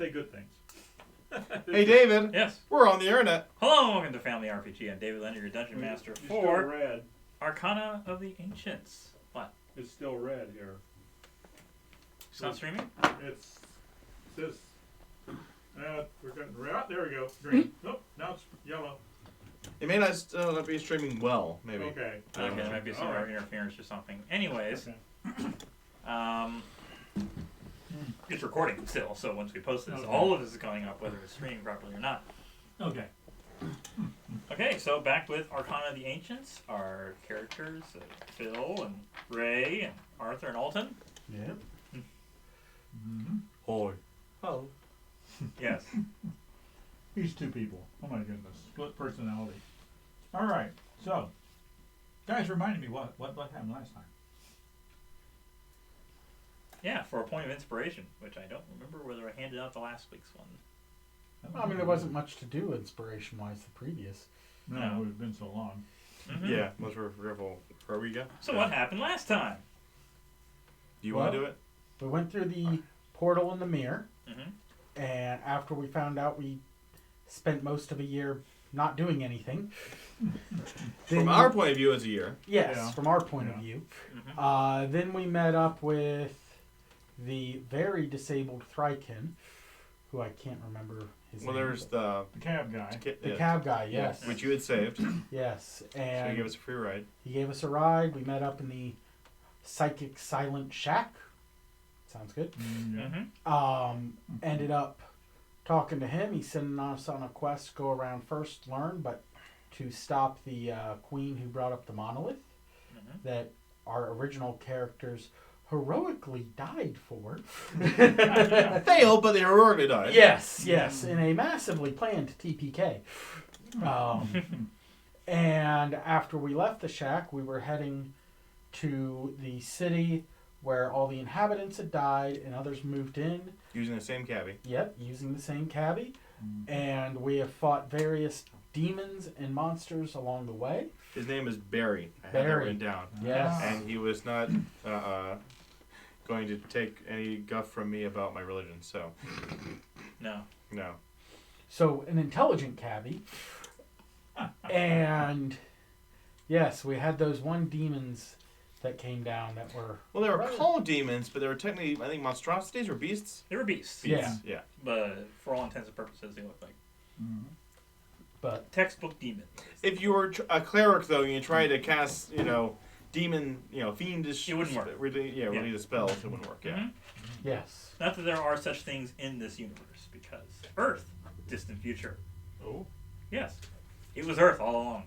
say good things. Hey, David. Yes. We're on the internet. Hello, welcome to Family RPG. I'm David Leonard, your Dungeon Master It's for still red. Arcana of the Ancients. What? It's still red here. It's not streaming? It's says. We're getting red. There we go. Green. Nope. Now it's yellow. It may not still not be streaming well, maybe. Okay. Okay, there might be some interference or something. Anyways, Okay. it's recording still, so once we post this, all of this is going up, whether it's streaming properly or not. Okay. Okay, so back with Arcana of the Ancients, our characters, Phil and Ray and Arthur and Alton. Yep. Holy. Oh. Yes. These two people. Oh my goodness. Split personality. All right. So, guys, reminded me what happened last time. Yeah, for a point of inspiration, which I don't remember whether I handed out the last week's one. I mean, there wasn't much to do inspiration-wise the previous. No, it would have been so long. Mm-hmm. Yeah, let's revel. Where we go? So what happened last time? Do you want to do it? We went through the portal in the mirror, Mm-hmm. and after we found out we spent most of a year not doing anything. From our point of view, it's a year. Yes, Yeah. from our point of view. Mm-hmm. Then we met up with the very disabled Thrykin, who I can't remember his name. Well, there's the cab guy. The cab guy, yes. which you had saved. Yes, So and you gave us a free ride. he gave us a ride. We met up in the Psychic Silent Shack. Sounds good. Mm-hmm. Ended up talking to him. He's sending us on a quest to go around first, learn, but to stop the queen who brought up the monolith Mm-hmm. that our original characters heroically died for. Failed, but they heroically died. Yes, in a massively planned TPK. And after we left the shack, we were heading to the city where all the inhabitants had died and others moved in. Using the same cabbie. Yep, using the same cabbie. And we have fought various demons and monsters along the way. His name is Barry. I have that Barry. written down. Yes. And he was not going to take any guff from me about my religion, so. No. No. So, an intelligent cabbie. And, yes, we had those demons that came down that were... Well, they were called demons, but they were technically, I think, monstrosities or beasts? They were beasts. Yeah. Yeah. But for all intents and purposes, they look like But textbook demons. If you were a cleric, though, and you tried to cast, demon, fiendish... It wouldn't work. Religious spells, it wouldn't work, yeah. Mm-hmm. yes. Not that there are such things in this universe, because Earth, distant future. Oh. Yes. It was Earth all along.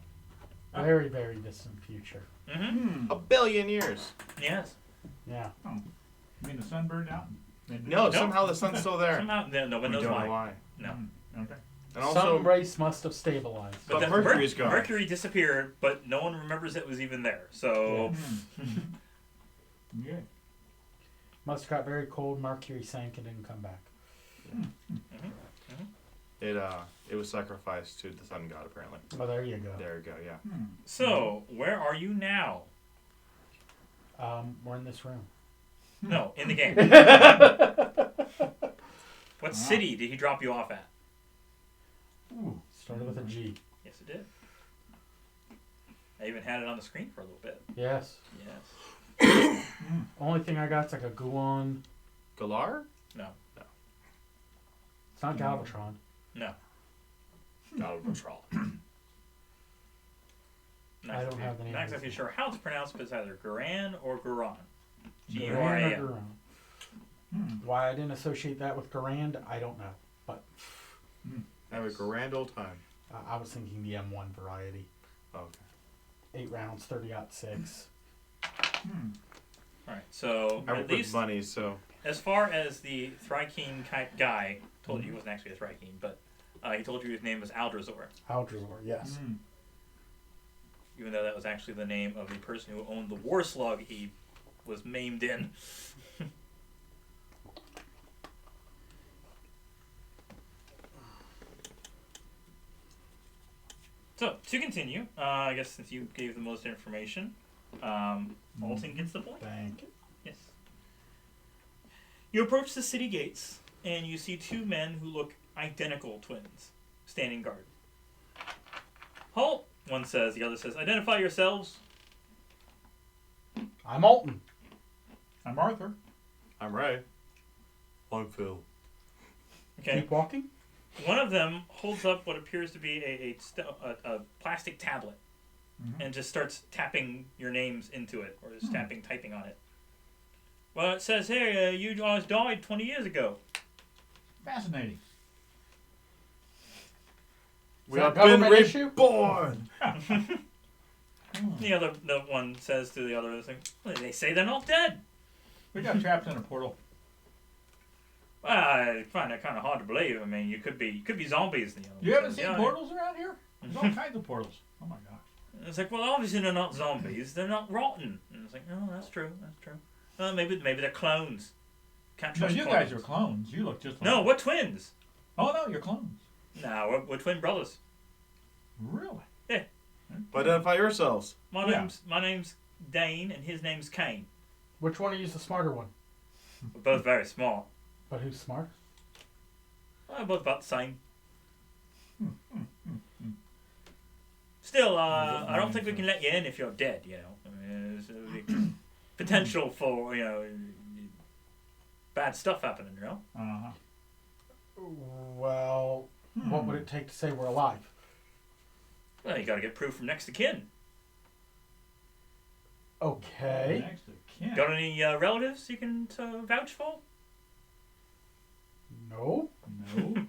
Very, very distant future. Mm-hmm. A billion years. Yes. Yeah. Oh. You mean the sun burned out? No, somehow the sun's still there. Somehow, no one We knows don't why. know why. No. Okay. And also, Some race must have stabilized. But then Mercury's gone. Mercury disappeared, but no one remembers it was even there. So, Yeah. Must have got very cold. Mercury sank and didn't come back. it was sacrificed to the sun god, apparently. Oh, there you go. There you go, yeah. so where are you now? We're in this room. No, in the game. What city did he drop you off at? Ooh. Started with a G. Yes, it did. I even had it on the screen for a little bit. Yes. Yes. Only thing I got is like a Guran. Galar? No. It's not Galvatron. No. Galvatron. I don't have the name. Not exactly sure how it's pronounced, but it's either Guran or Guran. Guran G-U-R-A-N. or Guran. Why I didn't associate that with Garand, I don't know. But Have a grand old time. I was thinking the M1 variety. Oh, okay. 8 rounds, 30-06. Alright, so I at work least with bunnies, so. as far as the Thrykin guy told you he wasn't actually a Thrykin, but he told you his name was Aldrazor, Aldrazor, yes. even though that was actually the name of the person who owned the war slug he was maimed in. So, to continue, I guess since you gave the most information, Alton gets the point. Thank you. Yes. You approach the city gates and you see two men who look identical twins standing guard. Halt, one says. The other says, identify yourselves. I'm Alton. I'm Arthur. I'm Ray. I'm Phil. Okay. Keep walking. One of them holds up what appears to be a plastic tablet and just starts tapping your names into it, or just typing on it. Well, it says here, you guys died 20 years ago. Fascinating. We that have been government issue? reborn. The one says to the other, well, they say they're not dead. We got trapped in a portal. Well, I find that kind of hard to believe. I mean, you could be zombies. You haven't seen portals around here? There's all kinds of portals. Oh my gosh. It's like, well, obviously they're not zombies. They're not rotten. And it's like, no, that's true. That's true. Maybe they're clones. Can't No, trust you clones. guys are clones. You look just like No, we're twins. Oh no, you're clones. No, we're twin brothers. Really? Yeah. Identify yourselves. My name's Dane, and his name's Kane. Which one of you is the smarter one? We're both very smart. But who's smart? We're both about the same. Still, I don't think we can let you in if you're dead. You know, I mean, there's potential for bad stuff happening. You know. Well, what would it take to say we're alive? Well, you got to get proof from next of kin. Okay. Next of kin. Got any relatives you can vouch for? No. No.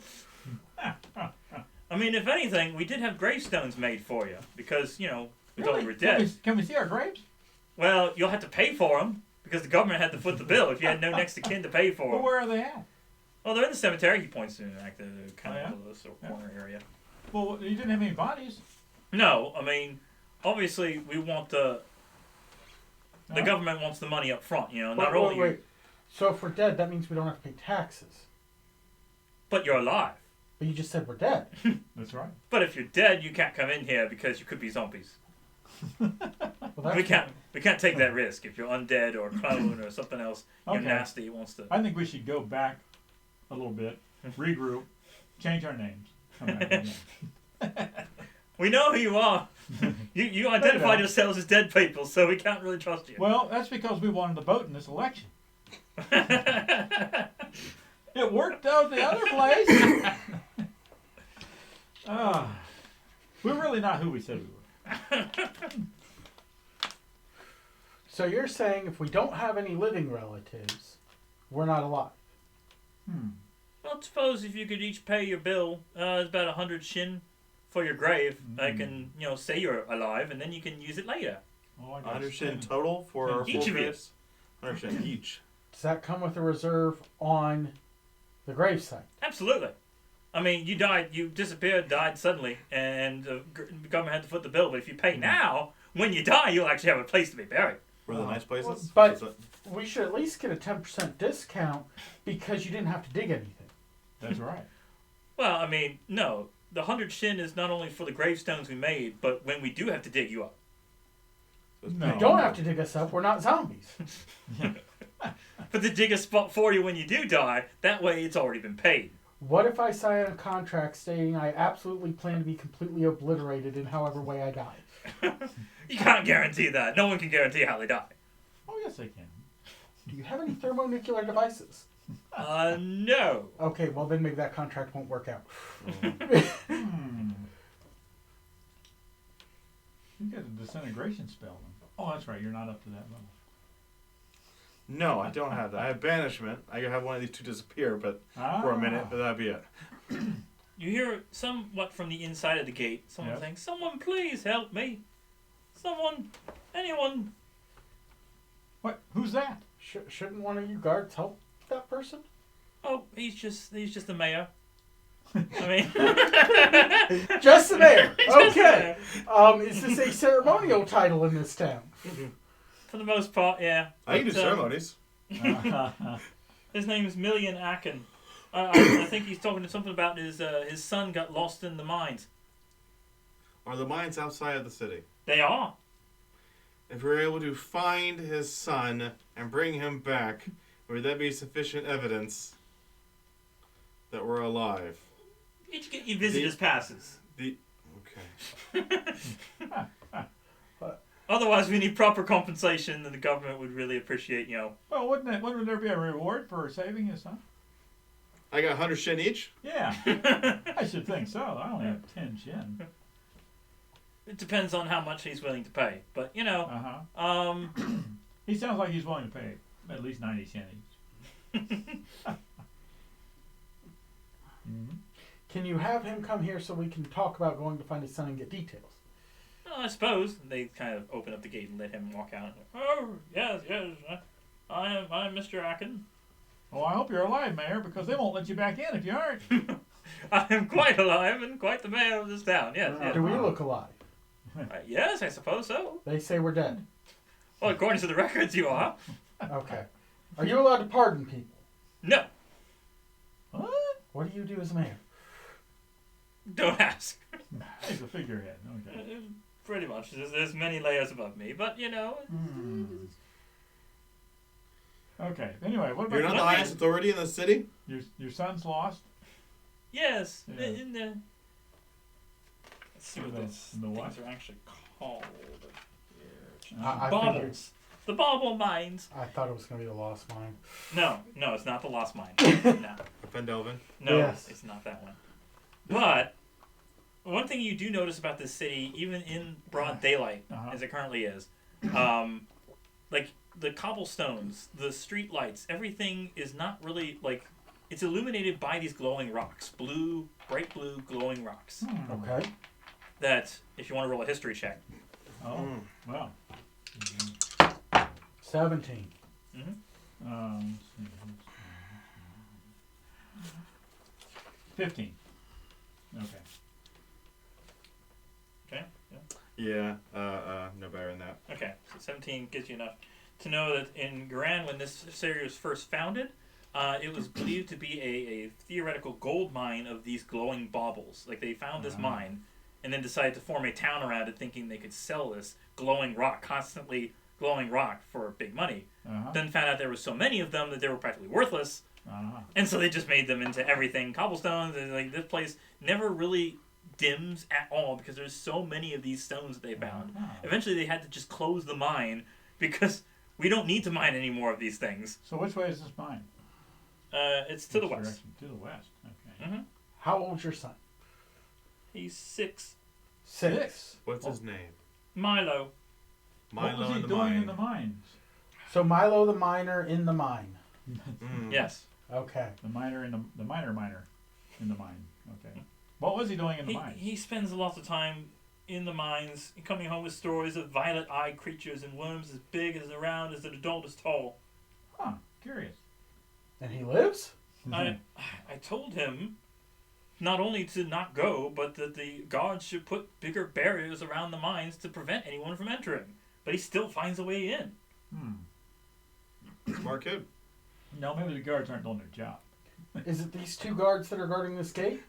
I mean, if anything, we did have gravestones made for you because we thought you Really? were dead. Can we see our graves? Well, you'll have to pay for them because the government had to foot the bill if you had no next of kin to pay for Well, them. where are they at? Oh, they're in the cemetery. He points to like the kind Oh, of the corner area. Well, you didn't have any bodies. No, I mean, obviously we want the No? government wants the money up front. You know, Wait, not only wait. So if we're dead, that means we don't have to pay taxes. but you're alive. But you just said we're dead. That's right. But if you're dead, you can't come in here because you could be zombies. Well, that's We can't take that risk if you're undead or a clone or something else. You're Okay. nasty. Wants to. I think we should go back a little bit, regroup, change our names. Come back again. We know who you are. You identified yourselves as dead people, so we can't really trust you. Well, that's because we wanted to vote in this election. It worked out the other place. We're really not who we said we were. So you're saying if we don't have any living relatives, we're not alive? Well, suppose if you could each pay your bill, it's about 100 shin for your grave. I can, say you're alive, and then you can use it later. Oh, I guess. 100 shin total for our Each full of you. graves? 100 shin each. Does that come with a reserve on the gravesite? Absolutely. I mean, you died, you disappeared, died suddenly, and the government had to foot the bill. But if you pay now, when you die, you'll actually have a place to be buried. Were the nice places? But- Was it- We should at least get a 10% discount because you didn't have to dig anything. That's right. Well, I mean, no. The 100 shin is not only for the gravestones we made, but when we do have to dig you up. No. You don't have to dig us up. We're not zombies. But to dig a spot for you when you do die, that way it's already been paid. What if I sign a contract stating I absolutely plan to be completely obliterated in however way I die? You can't guarantee that. No one can guarantee how they die. Oh, yes, they can. Do you have any thermonuclear devices? No. Okay, well then maybe that contract won't work out. You got a disintegration spell. Oh, that's right. You're not up to that level. No, I don't have that. I have banishment. I could have one of these two disappear, but for a minute, but that'd be it. You hear somewhat from the inside of the gate. Someone Yes. saying, "Someone please help me. Someone, anyone." What? Who's that? Shouldn't one of you guards help that person? Oh, he's just the mayor. I mean, Just the mayor. Just the Okay. mayor. Is this a ceremonial title in this town? For the most part, yeah. I can do But, ceremonies. His name's Million Akin. I think he's talking to something about his son got lost in the mines. Are the mines outside of the city? They are. If we were able to find his son and bring him back, would that be sufficient evidence that were alive. Each get you visitors passes. Okay. Otherwise, we need proper compensation, and the government would really appreciate, Well, wouldn't there be a reward for saving his son? I got 100 shin each. Yeah, I should think so. I only have 10 shin. It depends on how much he's willing to pay, but He sounds like he's willing to pay at least 90 shin each. Mm-hmm. Can you have him come here so we can talk about going to find his son and get details? Well, I suppose they kind of open up the gate and let him walk out. Oh, yes, I'm Mr. Akin. Well, I hope you're alive, Mayor, because they won't let you back in if you aren't. I am quite alive and quite the mayor of this town. Yes, yes. Do we look alive? Yes, I suppose so. They say we're dead. Well, according to the records, you are. Okay. Are you allowed to pardon people? No, What? What do you do as mayor? don't ask. He's a figurehead. Okay. Pretty much. There's many layers above me, but Okay. Anyway, what about You're not the highest authority in the city? your son's lost? Yes, Yeah. in the. Let's see what In the- those in the what? things are actually called. I figured, Baubles. The bauble mines. I thought it was going to be the lost mine. No, it's not the lost mine. No, Pendelvin? Yes. it's not that one. But one thing you do notice about this city, even in broad daylight, as it currently is, like the cobblestones, the street lights, everything is not really like it's illuminated by these glowing rocks, bright blue glowing rocks. Okay. That if you want to roll a history check. Oh, wow. 17. Mm-hmm. 15. Okay. Okay. Yeah, no better than that. Okay, so 17 gives you enough to know that in Guran, when this area was first founded, it was believed to be a theoretical gold mine of these glowing baubles. Like, they found this mine and then decided to form a town around it thinking they could sell this glowing rock, constantly glowing rock, for big money. Then found out there were so many of them that they were practically worthless. And so they just made them into everything. Cobblestones, and like this place never really dims at all because there's so many of these stones that they found. Eventually they had to just close the mine because we don't need to mine any more of these things. So which way is this mine? It's to the Which west. direction? To the west. Okay. Mm-hmm. How old's your son? He's 6. 6. What's his name? Milo. What was he in the doing mine. in the mines? So Milo the miner in the mine. Yes. Okay. The miner in the miner in the mine. Okay. What was he doing in the mines? He spends a lot of time in the mines, coming home with stories of violet-eyed creatures and worms as big as around as an adult is tall. Huh. Curious. And he lives? I told him not only to not go, but that the guards should put bigger barriers around the mines to prevent anyone from entering. But he still finds a way in. Smart kid. No, maybe the guards aren't doing their job. Is it these 2 guards that are guarding this gate?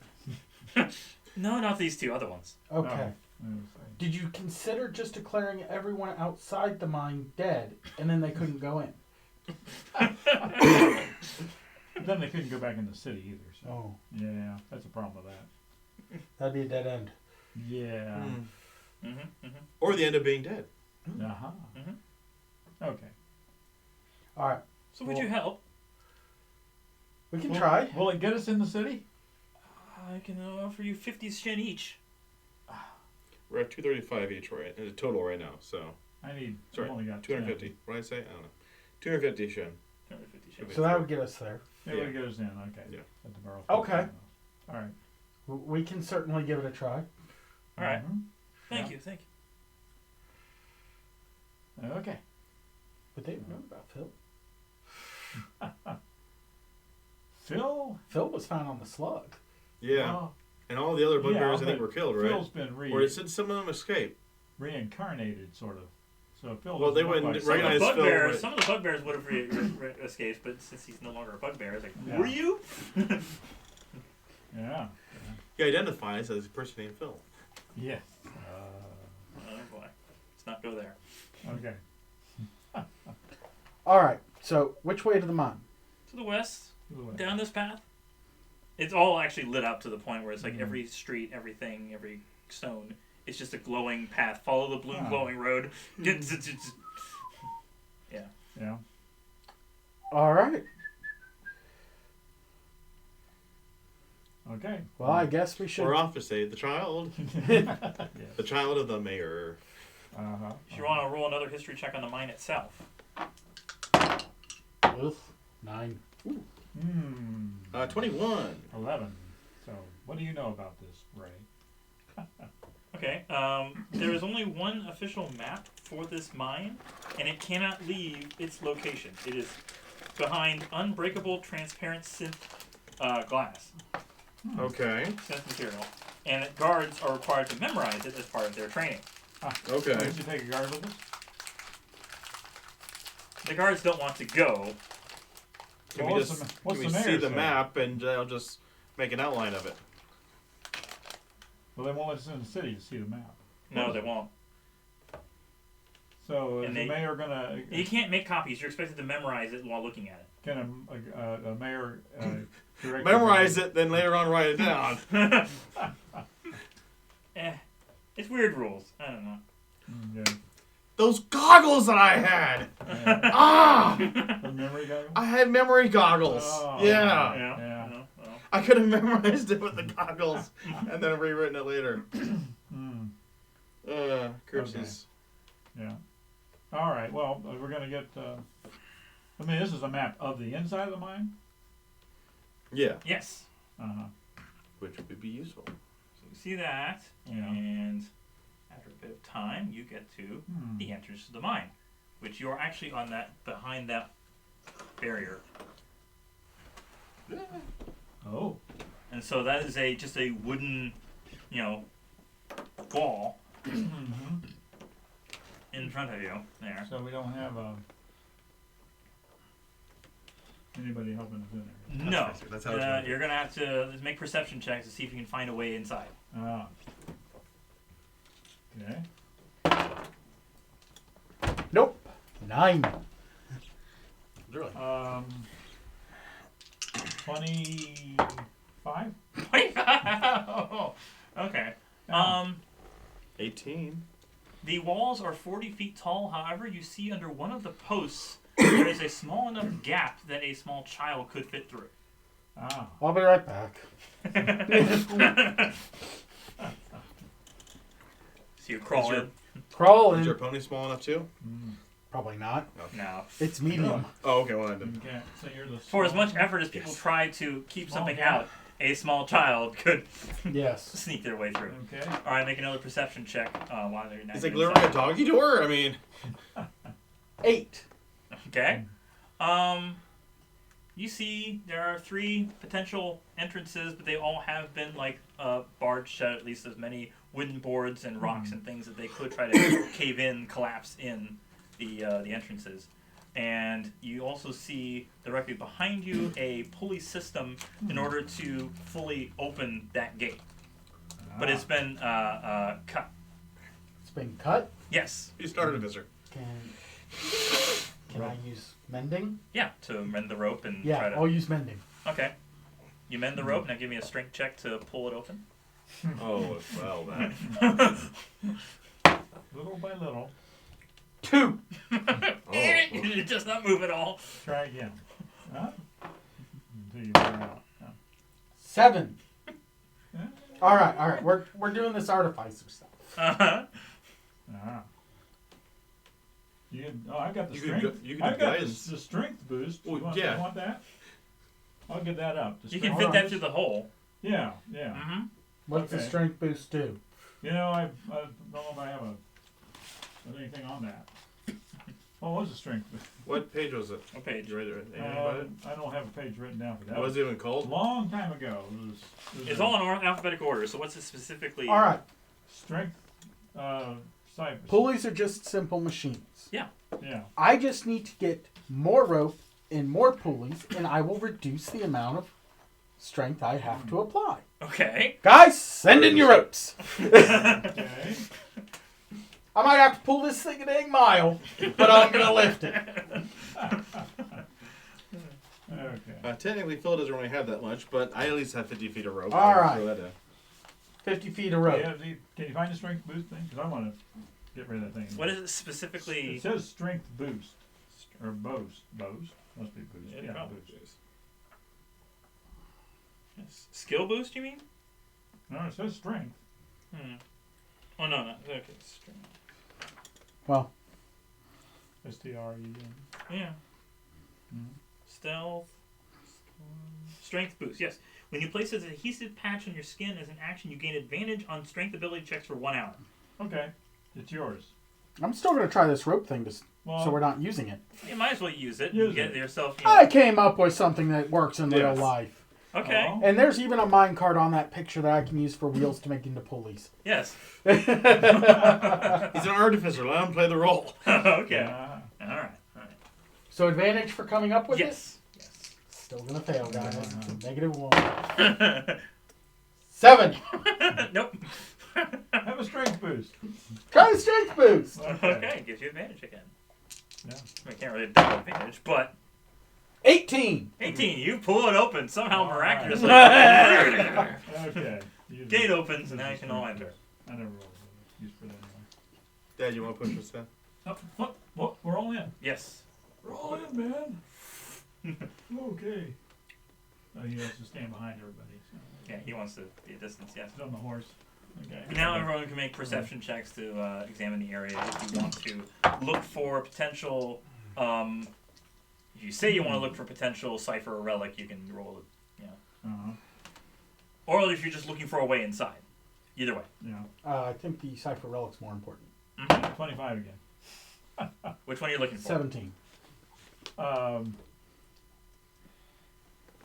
No, not these 2 other ones. Okay. Oh. Did you consider just declaring everyone outside the mine dead and then they couldn't go in? Then they couldn't go back in the city either. So. Oh. Yeah, that's a problem with that. That'd be a dead end. Yeah. Or the end of being dead. Okay. Alright. So would you help? We can try. Will it get us in the city? I can offer you 50 shin each. We're at 235 each, right? In total right now, so. I've Sorry, only got 250. 10. What did I say? I don't know. 250 shin. 250 shin. So that would get us there. It would get us in. Okay. Yeah. At the barrel. Okay. All right. We can certainly give it a try. All right. Yeah. Thank you. Okay. But they remember about Phil. Phil? Phil was found on the slug. Yeah. Well, And all the other bugbears, I but think, were killed, right? Phil's been Or it said some of them escaped. reincarnated, sort of. So Phil. Well, they doesn't look wouldn't like recognize Phil. Phil. Some of the bugbears would have escaped, but since he's no longer a bugbear, it's like, Yeah. were you? Yeah. He identifies as a person named Phil. Yeah. Oh boy, let's not go there. Okay. Alright. So which way to the mine? To the west, To the west. down this path. It's all actually lit up to the point where it's like every street, everything, every stone. It's just a glowing path. Follow the blue glowing road. Yeah. All right. Okay. Well, I guess we should. We're off to save the child. Yes. The child of the mayor. If you want to roll another history check on the mine itself. Oof, 9. 21. 11. So, what do you know about this, Ray? Okay. There is only one official map for this mine, and it cannot leave its location. It is behind unbreakable transparent synth glass. Okay. Synth material. And guards are required to memorize it as part of their training. Okay. Did you take a guard with us? The guards don't want to go. Can Well, we what's just the can we mayor see the say? map and I'll just make an outline of it? Well, they won't let us in the city to see the map. No, they won't. So, is And the mayor gonna? You can't make copies. You're expected to memorize it while looking at it. Can a mayor direct Memorize it, then later on write it down. It's weird rules. I don't know. Yeah. Those goggles that I had! Yeah. Ah! The memory guy. I had memory goggles. Oh, Yeah. Yeah. Well. I could have memorized it with the goggles and then rewritten it later. Curses. Yeah. All right. Well, we're gonna get. I mean, this is a map of the inside of the mine. Yeah. Yes. Which would be useful. So you see that, Yeah. and after a bit of time, you get to the entrance to the mine, which you are actually on that behind that barrier. Oh. And so that is just a wooden, wall in front of you there. So we don't have anybody helping us in there. No. That's how it's gonna be. You're going to have to make perception checks to see if you can find a way inside. Ah. Okay. Nope. 9. Really? 25. Okay. 18. The walls are 40 feet tall. However, you see under one of the posts there is a small enough gap that a small child could fit through. Ah. I'll be right back. So you crawl in. Crawl Is in. your pony small enough too? Probably not. No. It's medium. Oh, okay. Well, I didn't. Okay. So you're the. For as much effort as people try to keep Small something gap. out, a small child could Yes. sneak their way through. Okay. All right, make another perception check while they're not Is it inside. literally a doggy door? I mean, 8. Okay. You see there are 3 potential entrances, but they all have been barred shut, at least as many wooden boards and rocks and things that they could try to cave in, collapse in the entrances. And you also see directly behind you a pulley system in order to fully open that gate. But it's been cut. It's been cut. Yes. you started a visitor. Can I use mending? Yeah, to mend the rope and Yeah, try to... I'll use mending. Okay. You mend the rope, now give me a strength check to pull it open. Oh, well, that. Little by little. 2. You just not move at all. Try again. Huh? Until you wear out. 7. Yeah. All right. We're doing this artificer stuff. Uh-huh. Ah. I got the You could strength. you could I do got guidance. the strength boost. Well, you want, yeah. you want that? I'll get that up. The You can strength fit that boost. through the hole. Yeah. Mm-hmm. What's the Okay. strength boost do? You know, I don't know if I have anything on that. What was the strength boost? What page was it? What page? You read it? Anything about it? I don't have a page written down for that. What was it even A called? long time ago. It was It's all in alphabetical order, so what's it specifically? All right. strength. Cypress. Pulleys are just simple machines. Yeah. I just need to get more rope and more pulleys, and I will reduce the amount of strength I have to apply. Okay. Guys, send in your ropes. Okay. I might have to pull this thing an 8 mile, but I'm going to lift it. Okay. Technically, Phil doesn't really have that much, but I at least have 50 feet of rope. All I'll right. throw that in. 50 feet of rope. Yeah, can you find the strength boost thing? Because I want to get rid of that thing. What is it specifically? It says strength boost. Or boast. Boast? Must be boost. Yeah, Yeah, probably boost. is. Yes. Skill boost, you mean? No, it says strength. Oh, no. Okay, strength. Well, STREN. Yeah. Stealth. Strength boost, yes. When you place an adhesive patch on your skin as an action, you gain advantage on strength ability checks for 1 hour. Okay. It's yours. I'm still going to try this rope thing so we're not using it. You might as well use it. Use Get it. yourself. I came up with something that works in real life. Okay. Oh. And there's even a minecart on that picture that I can use for wheels to make into pulleys. Yes. He's an artificer. Let him play the role. Okay. Yeah. All right. So advantage for coming up with it? Yes. Still going to fail, guys. -1. Yes. 7. Nope. Have a strength boost. Try the strength boost. Okay, gives you advantage again. Yeah. I can't really double advantage, but 18. 18, you pull it open somehow All right. miraculously. Okay. Gate opens and now you can all enter. I never rolled it. Used for that anyway. Dad, you want to push this in? Oh, what? We're all in. Yes. We're all in, man. Okay. He has to stand behind everybody. So. Yeah, he wants to be a distance, yes. He's on the horse. Okay. Now everyone can make perception checks to examine the area if you want to look for potential. If you say you want to look for potential cipher or relic, you can roll it. Yeah. Or if you're just looking for a way inside. Either way. Yeah. I think the cipher relic's more important. 25 again. Which one are you looking for? 17.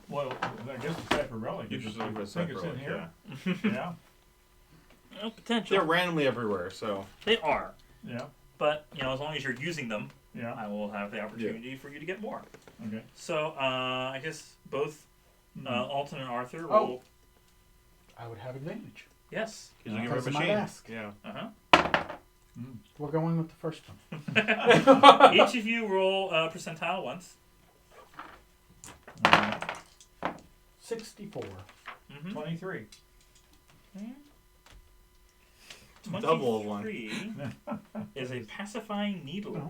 Well, I guess the cipher relic. You just look for a I think cipher it's in relic, here. Yeah. Well, potential. They're randomly everywhere, so. They are. Yeah. But, as long as you're using them, Yeah. I will have the opportunity for you to get more. Okay. So, I guess both Alton and Arthur will... Oh. I would have advantage. Yes. Because you give Because her a of my machine. mask. Yeah. We're going with the first one. Each of you roll percentile once. 64. 23. Double of one. 23 is a pacifying needler.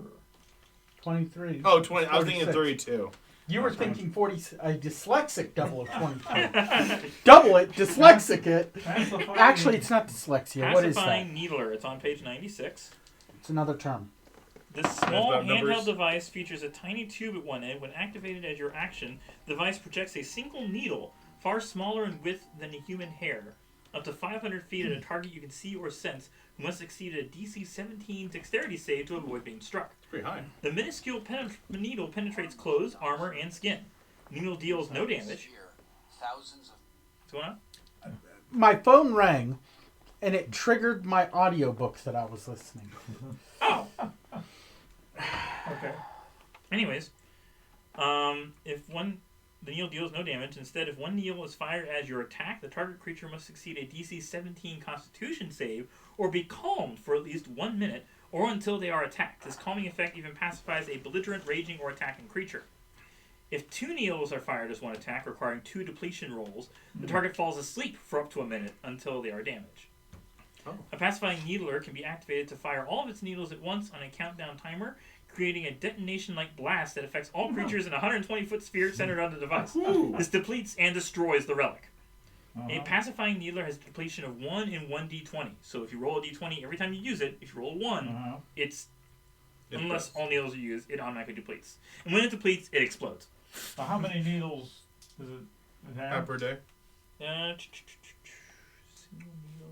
23. Oh, 20. I was 46. thinking 32. You were thinking 40. A dyslexic double of 22. Double it, dyslexic it. Actually, it's not dyslexia. What is that? Pacifying needler. It's on page 96. It's another term. This small about handheld numbers. device features a tiny tube at one end. When activated as your action, the device projects a single needle, far smaller in width than a human hair, up to 500 feet at a target you can see or sense, who must succeed a DC 17 dexterity save to avoid being struck. Pretty high. The minuscule needle penetrates clothes, armor, and skin. Needle deals no damage. What's going on? My phone rang, and it triggered my audiobooks that I was listening to. Oh! Okay. Anyways, the needle deals no damage. Instead, if one needle is fired as your attack, the target creature must succeed a DC 17 Constitution save or be calmed for at least 1 minute or until they are attacked. This calming effect even pacifies a belligerent, raging, or attacking creature. If 2 needles are fired as one attack, requiring 2 depletion rolls, the target falls asleep for up to a minute until they are damaged. Oh. A pacifying needler can be activated to fire all of its needles at once on a countdown timer, creating a detonation-like blast that affects all creatures in a 120-foot sphere centered on the device. This depletes and destroys the relic. A pacifying needler has a depletion of 1 in 1d20. So if you roll a d20 every time you use it, if you roll a 1, unless all needles are used, it automatically depletes. And when it depletes, it explodes. So how many needles does it have? Per day? Single needle.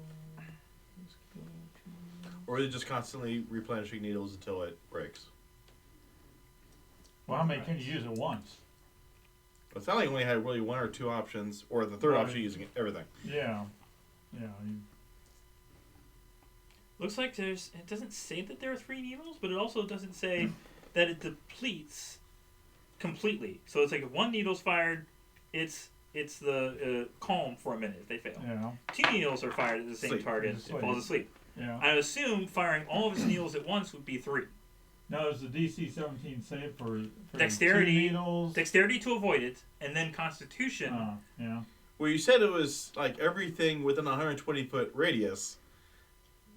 Or are they just constantly replenishing needles until it breaks? Well, how many can you use at once? It's not like you only had really 1 or 2 options, or the third option using everything. Yeah. Yeah. Looks like it doesn't say that there are 3 needles, but it also doesn't say that it depletes completely. So it's like if 1 needle's fired, it's the calm for a minute if they fail. Yeah. 2 needles are fired at the same target, it falls asleep. Yeah. I assume firing all of its needles at once would be 3. Now, is the DC 17 save for Dexterity, 2 needles? Dexterity to avoid it, and then Constitution. Yeah. Well, you said it was like everything within a 120-foot radius.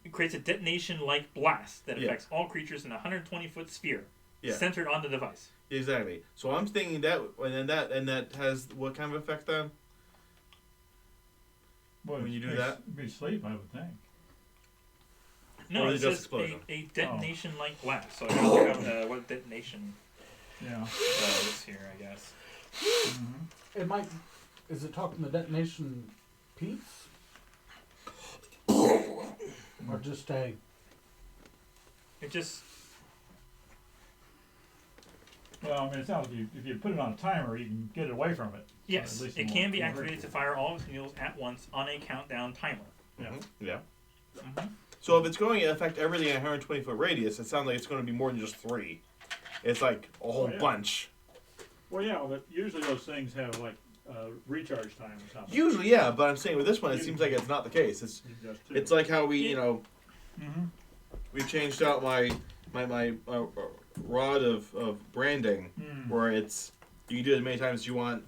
It creates a detonation-like blast that affects all creatures in a 120-foot sphere, centered on the device. Exactly. So I'm thinking that, and that has what kind of effect then? Well, when you do that, it'd be sleep, I would think. No, it says a detonation-like blast. So I gotta figure out what detonation is here, I guess. Mm-hmm. It might. Is it talking the detonation piece? Or just a. It just. Well, I mean, it sounds like if you put it on a timer, you can get away from it. Yes, it can be activated to fire all of its needles at once on a countdown timer. Yeah. So if it's going to affect everything in a 120-foot radius, it sounds like it's going to be more than just 3. It's like a whole bunch. Well, yeah, but usually those things have like recharge time or something. Usually, yeah, but I'm saying with this one, it seems like it's not the case. It's like how we, we changed out my rod of branding, where it's you can do it as many times as you want.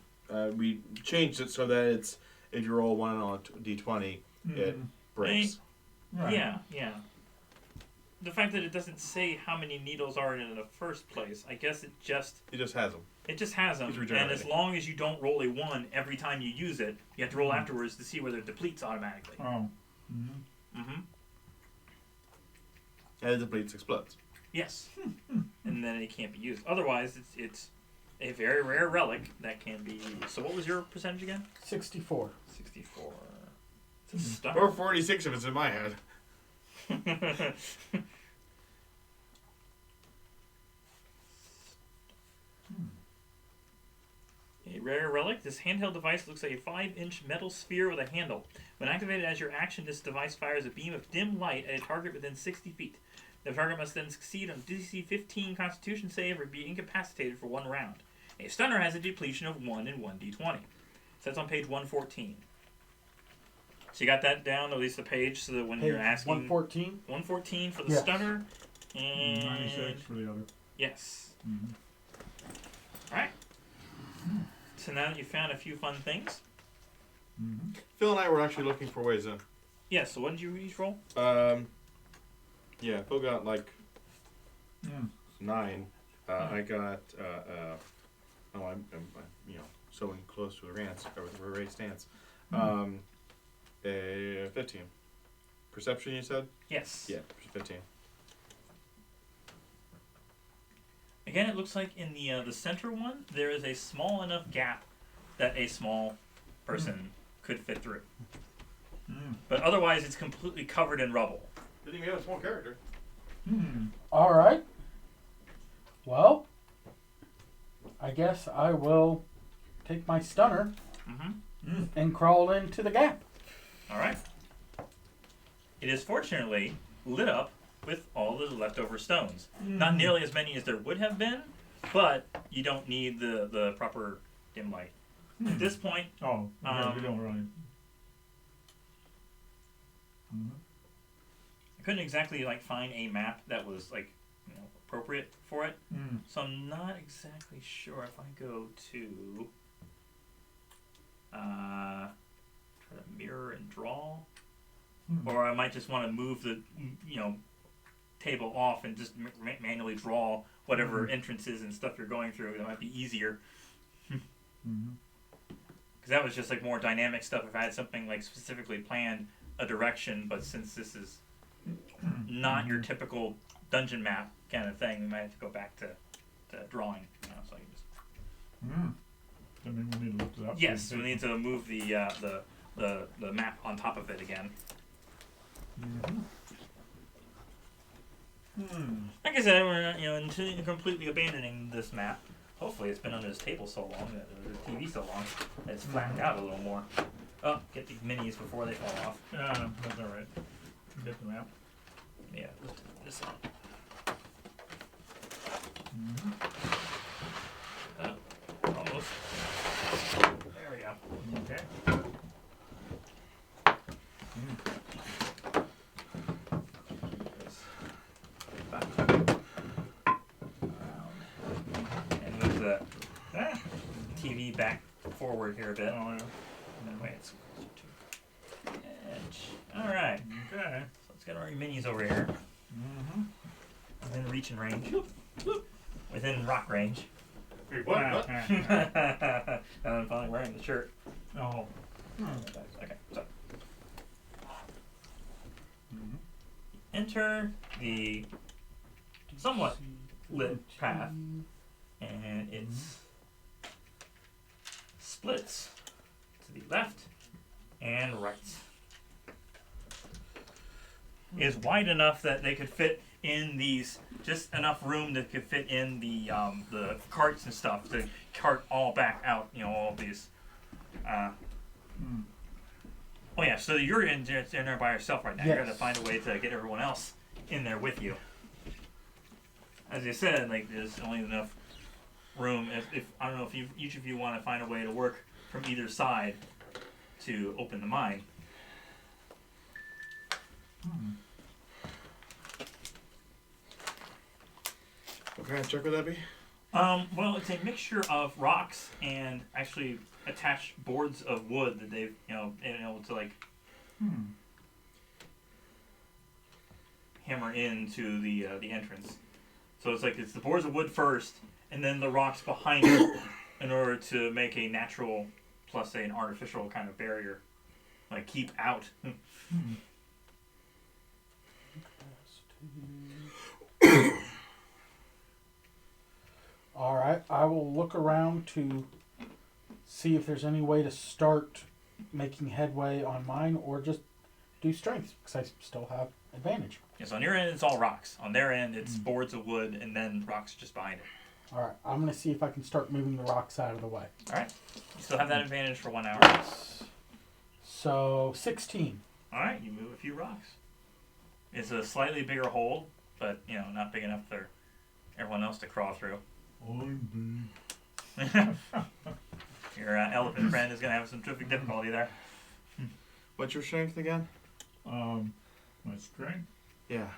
We changed it so that it's if you roll 1 on a d20, it breaks. Right. Yeah. The fact that it doesn't say how many needles are in it in the first place, I guess it just has them. It just has them, and as long as you don't roll a 1 every time you use it, you have to roll afterwards to see whether it depletes automatically. Oh. And it depletes, explodes. Yes. And then it can't be used. Otherwise, it's a very rare relic that can be used. So what was your percentage again? 64. 64. It's a stunner. Or 46 if it's in my head. A rare relic. This handheld device looks like a 5-inch metal sphere with a handle. When activated as your action, this device fires a beam of dim light at a target within 60 feet. The target must then succeed on DC 15 Constitution save or be incapacitated for 1 round. A stunner has a depletion of 1 in 1d20. So that's on page 114. So you got that down, at least the page, so that when you're asking... 114? 114 for the stunner, and... 96 for the other. Yes. Alright. So now that you've found a few fun things... Phil and I were actually looking for ways in. Yeah, so what did you each roll? Yeah, Phil got like 9. I got I'm so close to the rants or with the raised stance. 15. Perception, you said? Yes. Yeah, 15. Again, it looks like in the center one, there is a small enough gap that a small person could fit through. But otherwise, it's completely covered in rubble. Didn't even have a small character. All right. Well, I guess I will take my stunner and crawl into the gap. All right. It is fortunately lit up with all the leftover stones. Not nearly as many as there would have been, but you don't need the proper dim light. At this point... we don't really... I couldn't exactly find a map that was appropriate for it. So I'm not exactly sure if I go to try to mirror and draw, or I might just want to move the table off and just manually draw whatever entrances and stuff you're going through. That might be easier. Because that was just more dynamic stuff. If I had something specifically planned a direction, but since this is not your typical dungeon map kind of thing, we might have to go back to drawing. So I can just. I mean, we need to look it up. Yes, we need to move the map on top of it again. Like I said, we're not, until completely abandoning this map. Hopefully, it's been under this table so long, the TV so long, that it's flattened out a little more. Oh, get these minis before they fall off. Yeah, that's all right. Get the map. Yeah, let's do this one. Almost. There we go. Okay. me back forward here a bit. Oh, yeah. That way it's edge. Alright. Okay. So let's get our minis over here. Mm-hmm. Within reach and range. Within rock range. Hey, what? I'm finally wearing the shirt. Oh. Okay, so Mm-hmm. enter the somewhat lit path, and it splits to the left and right. Is wide enough that they could fit in these, just enough room that could fit in the carts and stuff to cart all back out, all of these. Oh yeah, so you're in there by yourself right now. Yes. You gotta find a way to get everyone else in there with you. As I said, like there's only enough room. If I don't know if each of you want to find a way to work from either side to open the mine. What kind of check would that be? Well, it's a mixture of rocks and actually attached boards of wood that they've, to like hammer into the entrance. So it's the boards of wood first, and then the rocks behind it, in order to make a natural plus say an artificial kind of barrier, like keep out. All right, I will look around to see if there's any way to start making headway on mine, or just do strength, because I still have advantage. Yes, on your end it's all rocks. On their end it's boards of wood and then rocks just behind it. All right, I'm going to see if I can start moving the rocks out of the way. All right, you still have that advantage for 1 hour. So 16. All right, you move a few rocks. It's a slightly bigger hole, but not big enough for everyone else to crawl through. Your elephant friend is gonna have some terrific difficulty there. What's your strength again? My strength? Yeah.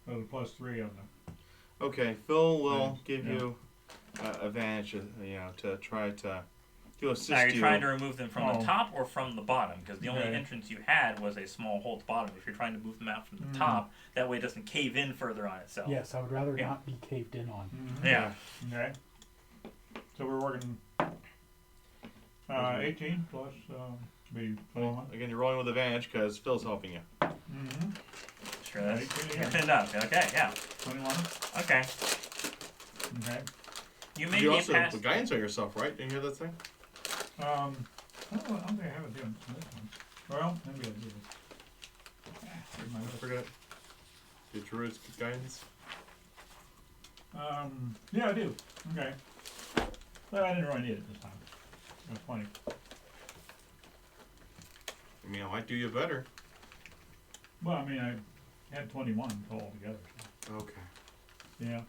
Oh, the +3 on them. Okay, Phil will give you advantage, to try to assist you. Now you're trying to remove them from the Oh. top or from the bottom, because the only Okay. entrance you had was a small hole at the bottom. If you're trying to move them out from the top, that way it doesn't cave in further on itself. Yes, I would rather Yeah. not be caved in on. Mm-hmm. Yeah. Okay. So we're working 18 plus be 21. Again, you're rolling with advantage because Phil's helping you. Mm-hmm. Sure, that's 18 again. good enough. Okay, yeah. 21. Okay. Okay. You may You be also past. put guidance on yourself, right? Didn't you hear that thing? I don't think I have it doing this one. Well, maybe I do. Where's my I list? forgot. Did Druid's guidance? Yeah, I do. Okay. But I didn't really need it this time. It was 20. I mean, I might do you better. Well, I mean, I had 21 altogether. So. Okay. Yeah.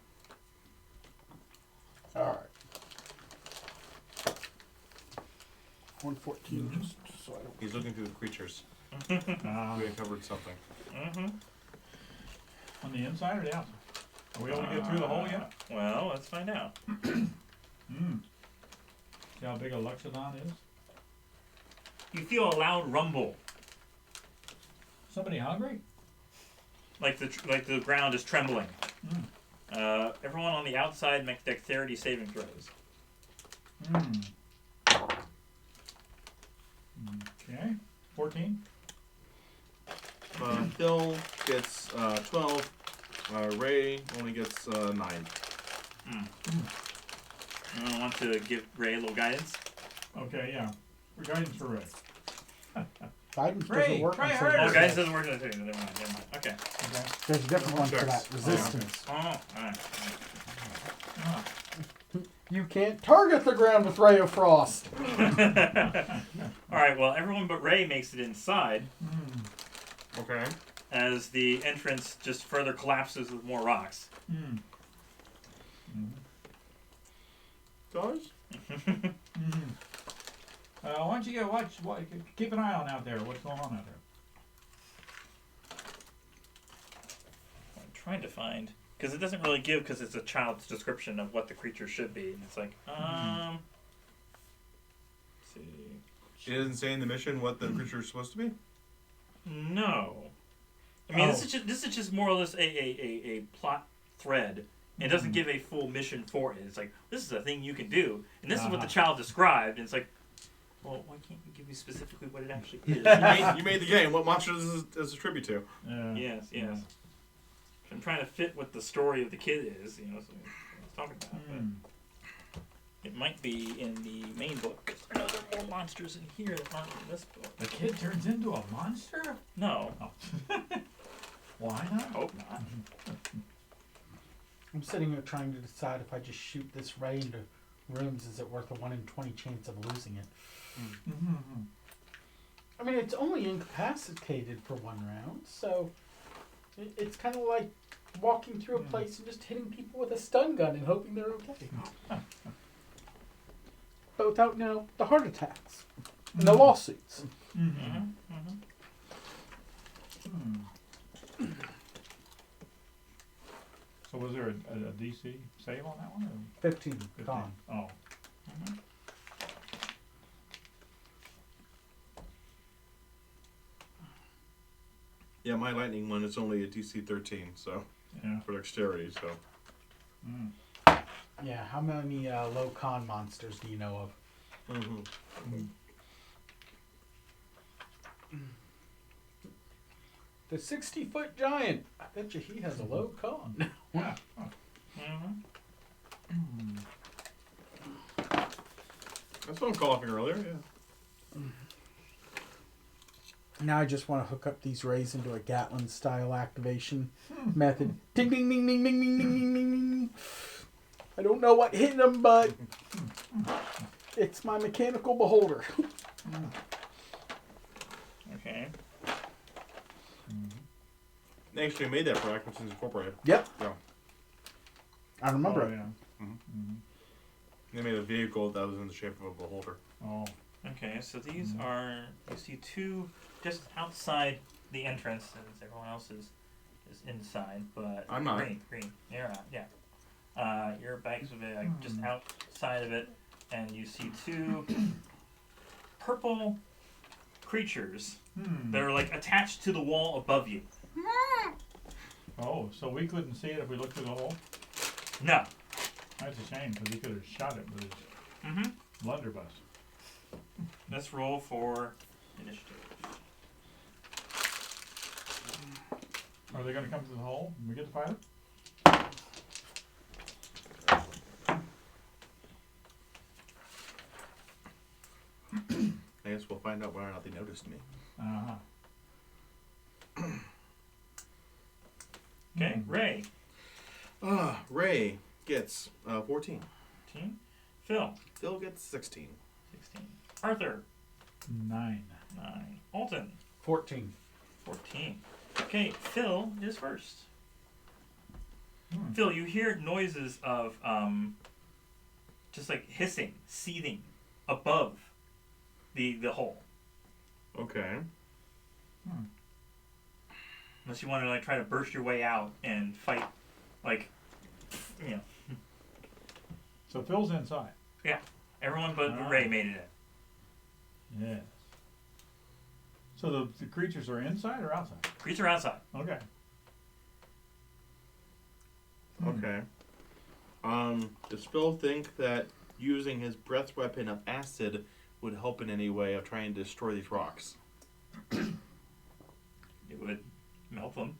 All right. 114, just so I don't... He's looking through the creatures. Uh, We uncovered something. Mm-hmm. on the inside or the outside? Are we able to get through the hole yet? Well, let's find out. See how big a Luxodon is? You feel a loud rumble, Somebody hungry? like the ground is trembling. Everyone on the outside make dexterity saving throws. Okay. 14. Phil gets 12. Ray only gets 9. I want to give Ray a little guidance. Okay, yeah. For guidance for Ray. Guidance Ray, doesn't work try on harder. Oh, saving guidance throws. doesn't work in the thing. Never mind. Okay. Okay. There's a different one for Checks. that. Resistance. Oh, alright. Ah. You can't target the ground with Ray of Frost. Alright, well, everyone but Ray makes it inside Okay. as the entrance just further collapses with more rocks. Does? Why don't you keep an eye on out there? What's going on out there? I'm trying to find, because it doesn't really give, because it's a child's description of what the creature should be, and it's like, It doesn't say in the mission what the creature is supposed to be? No. I mean, this is just more or less a plot thread. It doesn't give a full mission for it. It's like, this is a thing you can do, and this is what the child described, and it's like, well, why can't you give me specifically what it actually is? You made the game. What monster is this a tribute to? Yes. I'm trying to fit what the story of the kid is, so I was talking about. But it might be in the main book. I know there are more monsters in here that aren't in this book. The kid turns into a monster? No. Oh. Why not? I hope not. I'm sitting here trying to decide if I just shoot this ray into rooms, is it worth a 1 in 20 chance of losing it? I mean, it's only incapacitated for 1 round, so it's kind of like walking through a place and just hitting people with a stun gun and hoping they're okay. But without, the heart attacks and the lawsuits. So was there a DC save on that one? Or 15. Gone. Oh. Yeah, my lightning one is only a DC 13, so for dexterity, so. Yeah, how many low con monsters do you know of? The 60-foot giant. I bet you he has a low con. That's what I'm coughing earlier, yeah. Now I just want to hook up these rays into a Gatlin style activation method. Ding ding ding ding ding ding ding ding ding. I don't know what hit them, but it's my mechanical beholder. Okay. They actually made that for Acquisitions Incorporated. Yep. Yeah. I remember it. Yeah. They made a vehicle that was in the shape of a beholder. Oh. Okay, so these are, you see 2 just outside the entrance, and everyone else is inside, but I'm not. Green. You're out, yeah. Your bags of it, just outside of it, and you see 2 purple creatures that are like attached to the wall above you. Oh, so we couldn't see it if we looked through the hole? No. That's a shame, because he could have shot it with his blunderbuss. Let's roll for initiative. Are they going to come through the hole and we get to fight it? I guess we'll find out whether or not they noticed me. Okay, Ray. Ray gets 14. 14. Phil. Phil gets 16. 16. Arthur. 9. 9. Alton. 14. 14. Okay, Phil is first. Phil, you hear noises of just like hissing, seething above the hole. Okay. Unless you want to like try to burst your way out and fight, like, So Phil's inside. Yeah, everyone but Ray made it in. Yes. So the creatures are inside or outside? Creatures are outside. Okay. Okay. Does Phil think that using his breath weapon of acid would help in any way of trying to destroy these rocks? It would melt them.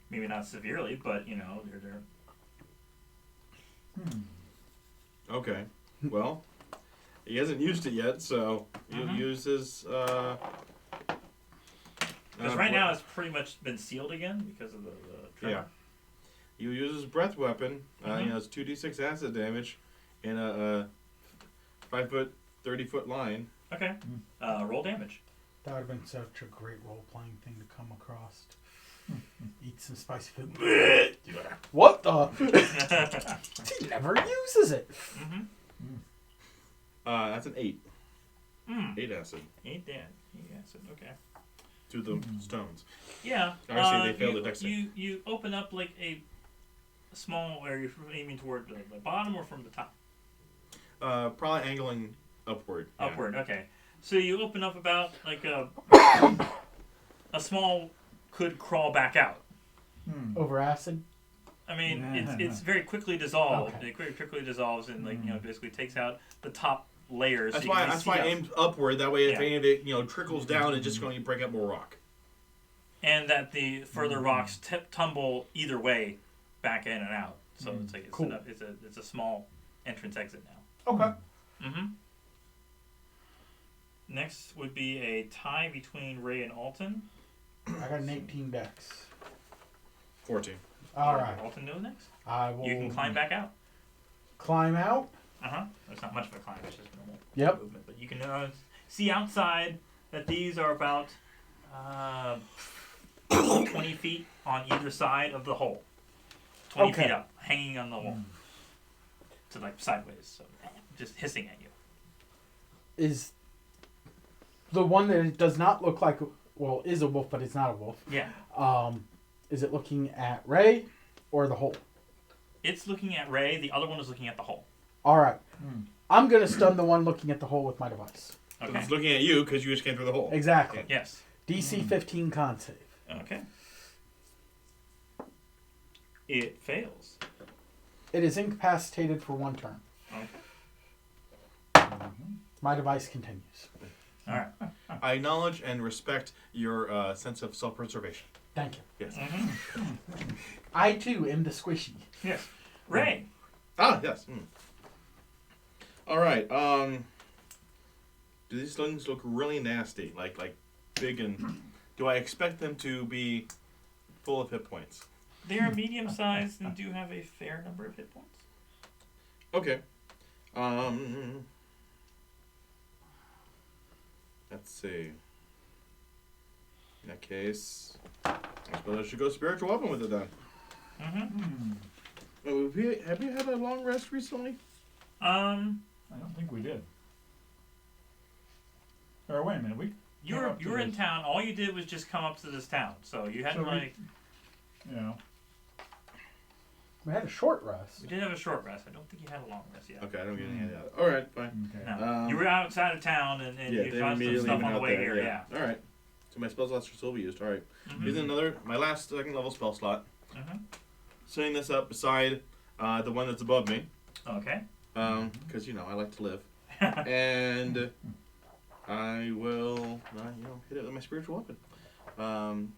Maybe not severely, but they're. Okay. Well, he hasn't used it yet, so he'll use his. Because right now it's pretty much been sealed again because of the tremor. Yeah. You use his breath weapon. It's 2d6 acid damage in a 5 foot, 30-foot line. Okay. Roll damage. That would have been such a great role-playing thing to come across. Eat some spicy food. What the? He never uses it. That's an 8. 8 acid. 8 acid. Okay. To the stones. Yeah. Actually, they failed the dex save. You open up like a small area, aiming toward the bottom or from the top? Probably angling upward. Upward. Okay. So you open up about like a small could crawl back out. Over acid? I mean, it's very quickly dissolved. Okay. It very quickly dissolves and basically takes out the top layers. That's so why I up. aimed upward. That way, if Yeah. any of it trickles down, it's just going to break up more rock. And that the further rocks tumble either way, back in and out. So it's like Cool. it's a small entrance exit now. Okay. Mm-hmm. Next would be a tie between Ray and Alton. I got an 18 dex. 14. All right. Alton goes next. I will You can climb back out. climb out. It's not much of a climb. It's just normal Yep. movement. But you can see outside that these are about 20 feet on either side of the hole. 20 Okay. feet up, hanging on the wall. So like sideways, so just hissing at you. Is the one that it does not look like, well, is a wolf, but it's not a wolf. Yeah. Is it looking at Ray or the hole? It's looking at Ray. The other one is looking at the hole. All right. I'm going to stun the one looking at the hole with my device. Okay. It's looking at you because you just came through the hole. Exactly. Yes. DC 15 con save. Okay. It fails. It is incapacitated for 1 turn. Okay. My device continues. All right. I acknowledge and respect your sense of self-preservation. Thank you. Yes. I too am the squishy. Yes. Ray. Ah, yes. All right. Do these things look really nasty? Like big and... Do I expect them to be full of hit points? They are medium sized and do have a fair number of hit points. Okay. Let's see. In that case, I suppose I should go spiritual weapon with it then. Have you had a long rest recently? I don't think we did. Or wait a minute, you were in town. All you did was just come up to this town, so you hadn't We had a short rest. We did have a short rest. I don't think you had a long rest yet. Okay, I don't get any of that. All right, fine. Okay. No. You were outside of town and Yeah, you they found some immediately stuff went on the out way there. here. Yeah. All right. So my spell slots are still be used. All right. Mm-hmm. Using my last second level spell slot. Mm-hmm. Setting this up beside the one that's above me. Okay. Because I like to live. And I will, hit it with my spiritual weapon.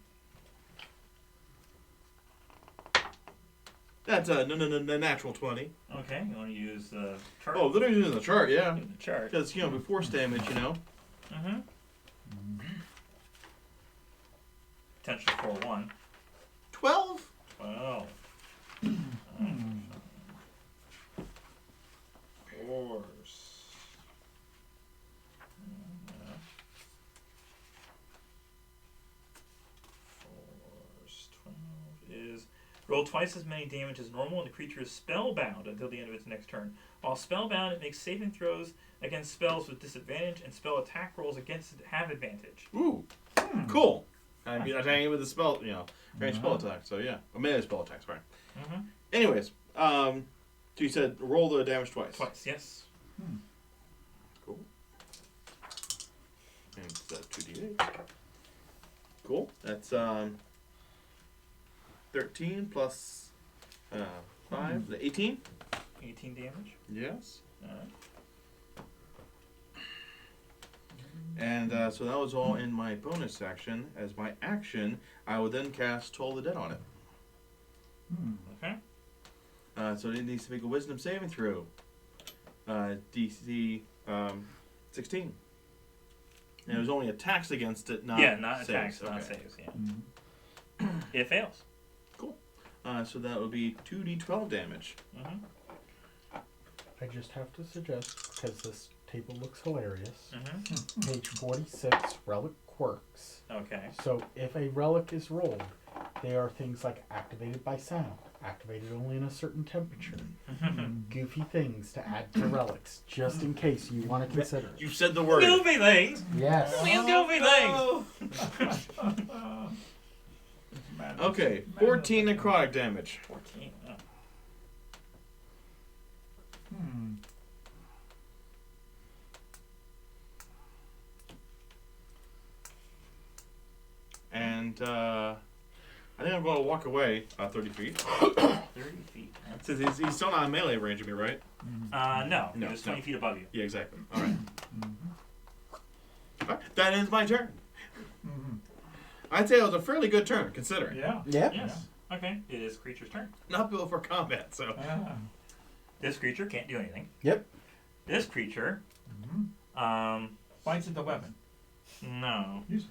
That's a natural 20. Okay. You want to use the chart? Oh, literally using the chart, yeah. Use the chart. Because before damage, Mm-hmm. Potential for 1. 12. 12. Force. Force 12 is roll twice as many damage as normal, and the creature is spellbound until the end of its next turn. While spellbound, it makes saving throws against spells with disadvantage, and spell attack rolls against it have advantage. Ooh. Cool. I'd be attacking with the spell, range spell attack. So yeah, a melee spell attack. Sorry. Mm-hmm. Anyways, so you said roll the damage twice. Twice, yes. Cool. And that's 2d8. Cool. That's 13 plus 5, 18. 18 damage. Yes. Alright. And so that was all in my bonus action. As my action, I would then cast Toll the Dead on it. Okay. So it needs to make a Wisdom saving throw. DC 16. And it was only attacks against it, not not saves. attacks, not Okay. saves. Yeah. It fails. Cool. So that would be 2d12 damage. Mm-hmm. I just have to suggest, because this table looks hilarious, Mm-hmm. page 46, relic quirks. Okay. So if a relic is rolled, they are things like activated by sound, activated only in a certain temperature, goofy things to add to relics, just in case you want to consider it. You said the word. Goofy things. Yes. Goofy things. Okay, 14 necrotic damage. 14. Oh. And I think I'm going to walk away 30 feet. 30 feet. Since he's still not in melee range of me, right? No. No, He was 20 feet above you. Yeah, exactly. All right. All right. That ends my turn. I'd say it was a fairly good turn, considering. Yeah. Yep. Yes. Okay. It is creature's turn. Not built for combat, so. This creature can't do anything. Yep. This creature, Bites at the weapon. no. Use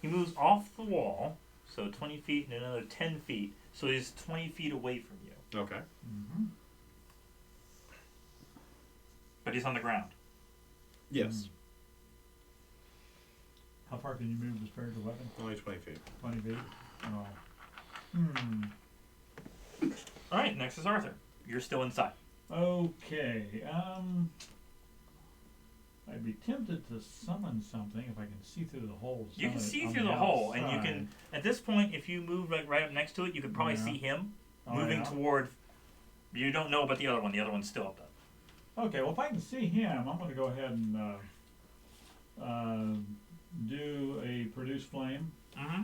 He moves off the wall, so 20 feet and another 10 feet. So he's 20 feet away from you. Okay. But he's on the ground. Yes. How far can you move the spiritual weapon? Only 20 feet. 20 feet. Oh. Alright, next is Arthur. You're still inside. Okay. I'd be tempted to summon something if I can see through the hole. You can Summon it see on through the hole, and you outside. can, at this point, if you move like right up next to it, you could probably Yeah. see him Oh, moving yeah? toward. You don't know about the other one. The other one's still up there. Okay, well, if I can see him, I'm going to go ahead and do a produce flame. Mm-hmm.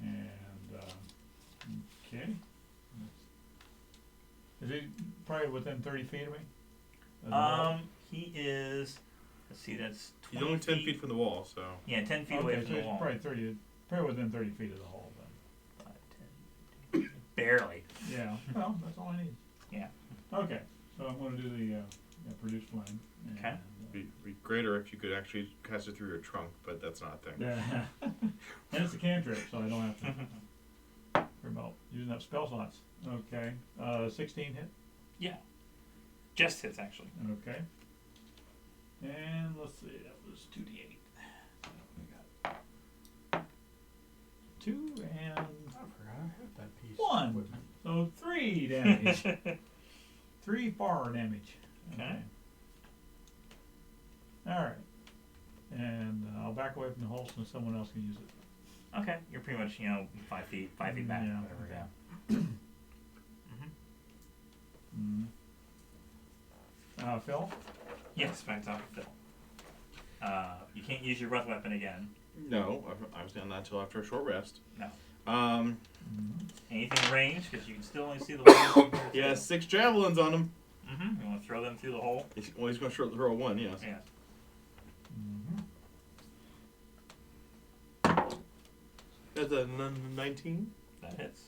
And, okay. Is he probably within 30 feet of me? He is. Let's see, that's 20 He's only 10 feet from the wall, so. Yeah, 10 feet Okay, away so from the he's wall. probably within 30 feet of the hole then. 5, 10, barely. Yeah, well, that's all I need. Yeah. Okay, so I'm going to do the produce flame. And, Okay. It'd be greater if you could actually cast it through your trunk, but that's not a thing. Yeah. And it's a cantrip, so I don't have to worry about using up spell slots. Okay. 16 hit. Yeah. Just hits, actually. Okay. And let's see, that was 2d8. We got 2 and I forgot I had that piece. 1. So 3 damage. 3 fire damage. Okay. Alright. And I'll back away from the hole so someone else can use it. Okay. You're pretty much, 5 feet back. Yeah, Whatever, okay. yeah. Phil? Yes, back to Phil. You can't use your breath weapon again. No, I was doing that until after a short rest. No. Um, Anything range, because you can still only see the hole. he has 6 javelins on him. Mm-hmm. You want to throw them through the hole? He's going to throw 1, yes. Yeah. That's a 19. That hits.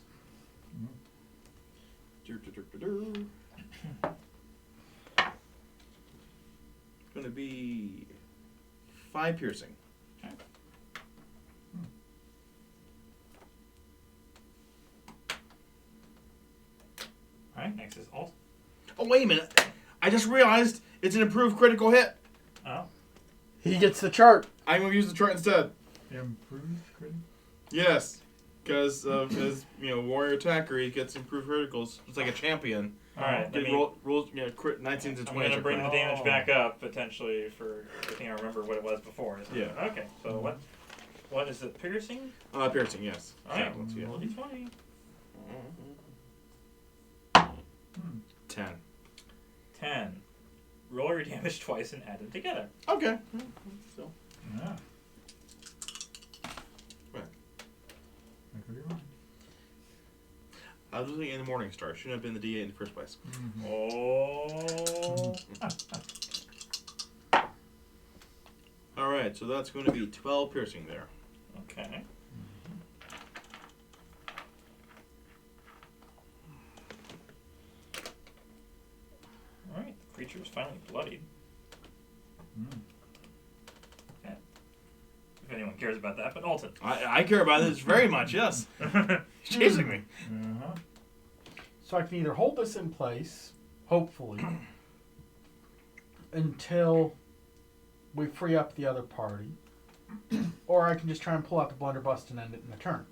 Going to be 5 piercing. Okay. Alright, next is Alt. Oh, wait a minute. I just realized it's an improved critical hit. Oh. He gets the chart. I'm going to use the chart instead. Improved crit? Yes. Because of his, warrior attacker, he gets improved criticals. It's like a champion. Alright, He rolls, crit 19 to 20. I'm going to bring the damage Oh. back up, potentially, for I think I remember what it was before. Isn't it? Yeah. Okay, so what is it, piercing? Piercing, yes. Alright, Javelins, yeah. roll d20. 10. 10. Roll your damage twice and add them together. Okay. So. Yeah. Right. I could be wrong. I was looking in the Morning Star. Shouldn't have been the D8 in the first place. Oh. Alright, so that's going to be 12 piercing there. Okay. Alright, the creature is finally bloodied. Okay. If anyone cares about that, but Alton. I care about this very much, yes. He's chasing me. Uh-huh. So I can either hold this in place, hopefully, until we free up the other party, or I can just try and pull out the blunderbuss and end it in a turn.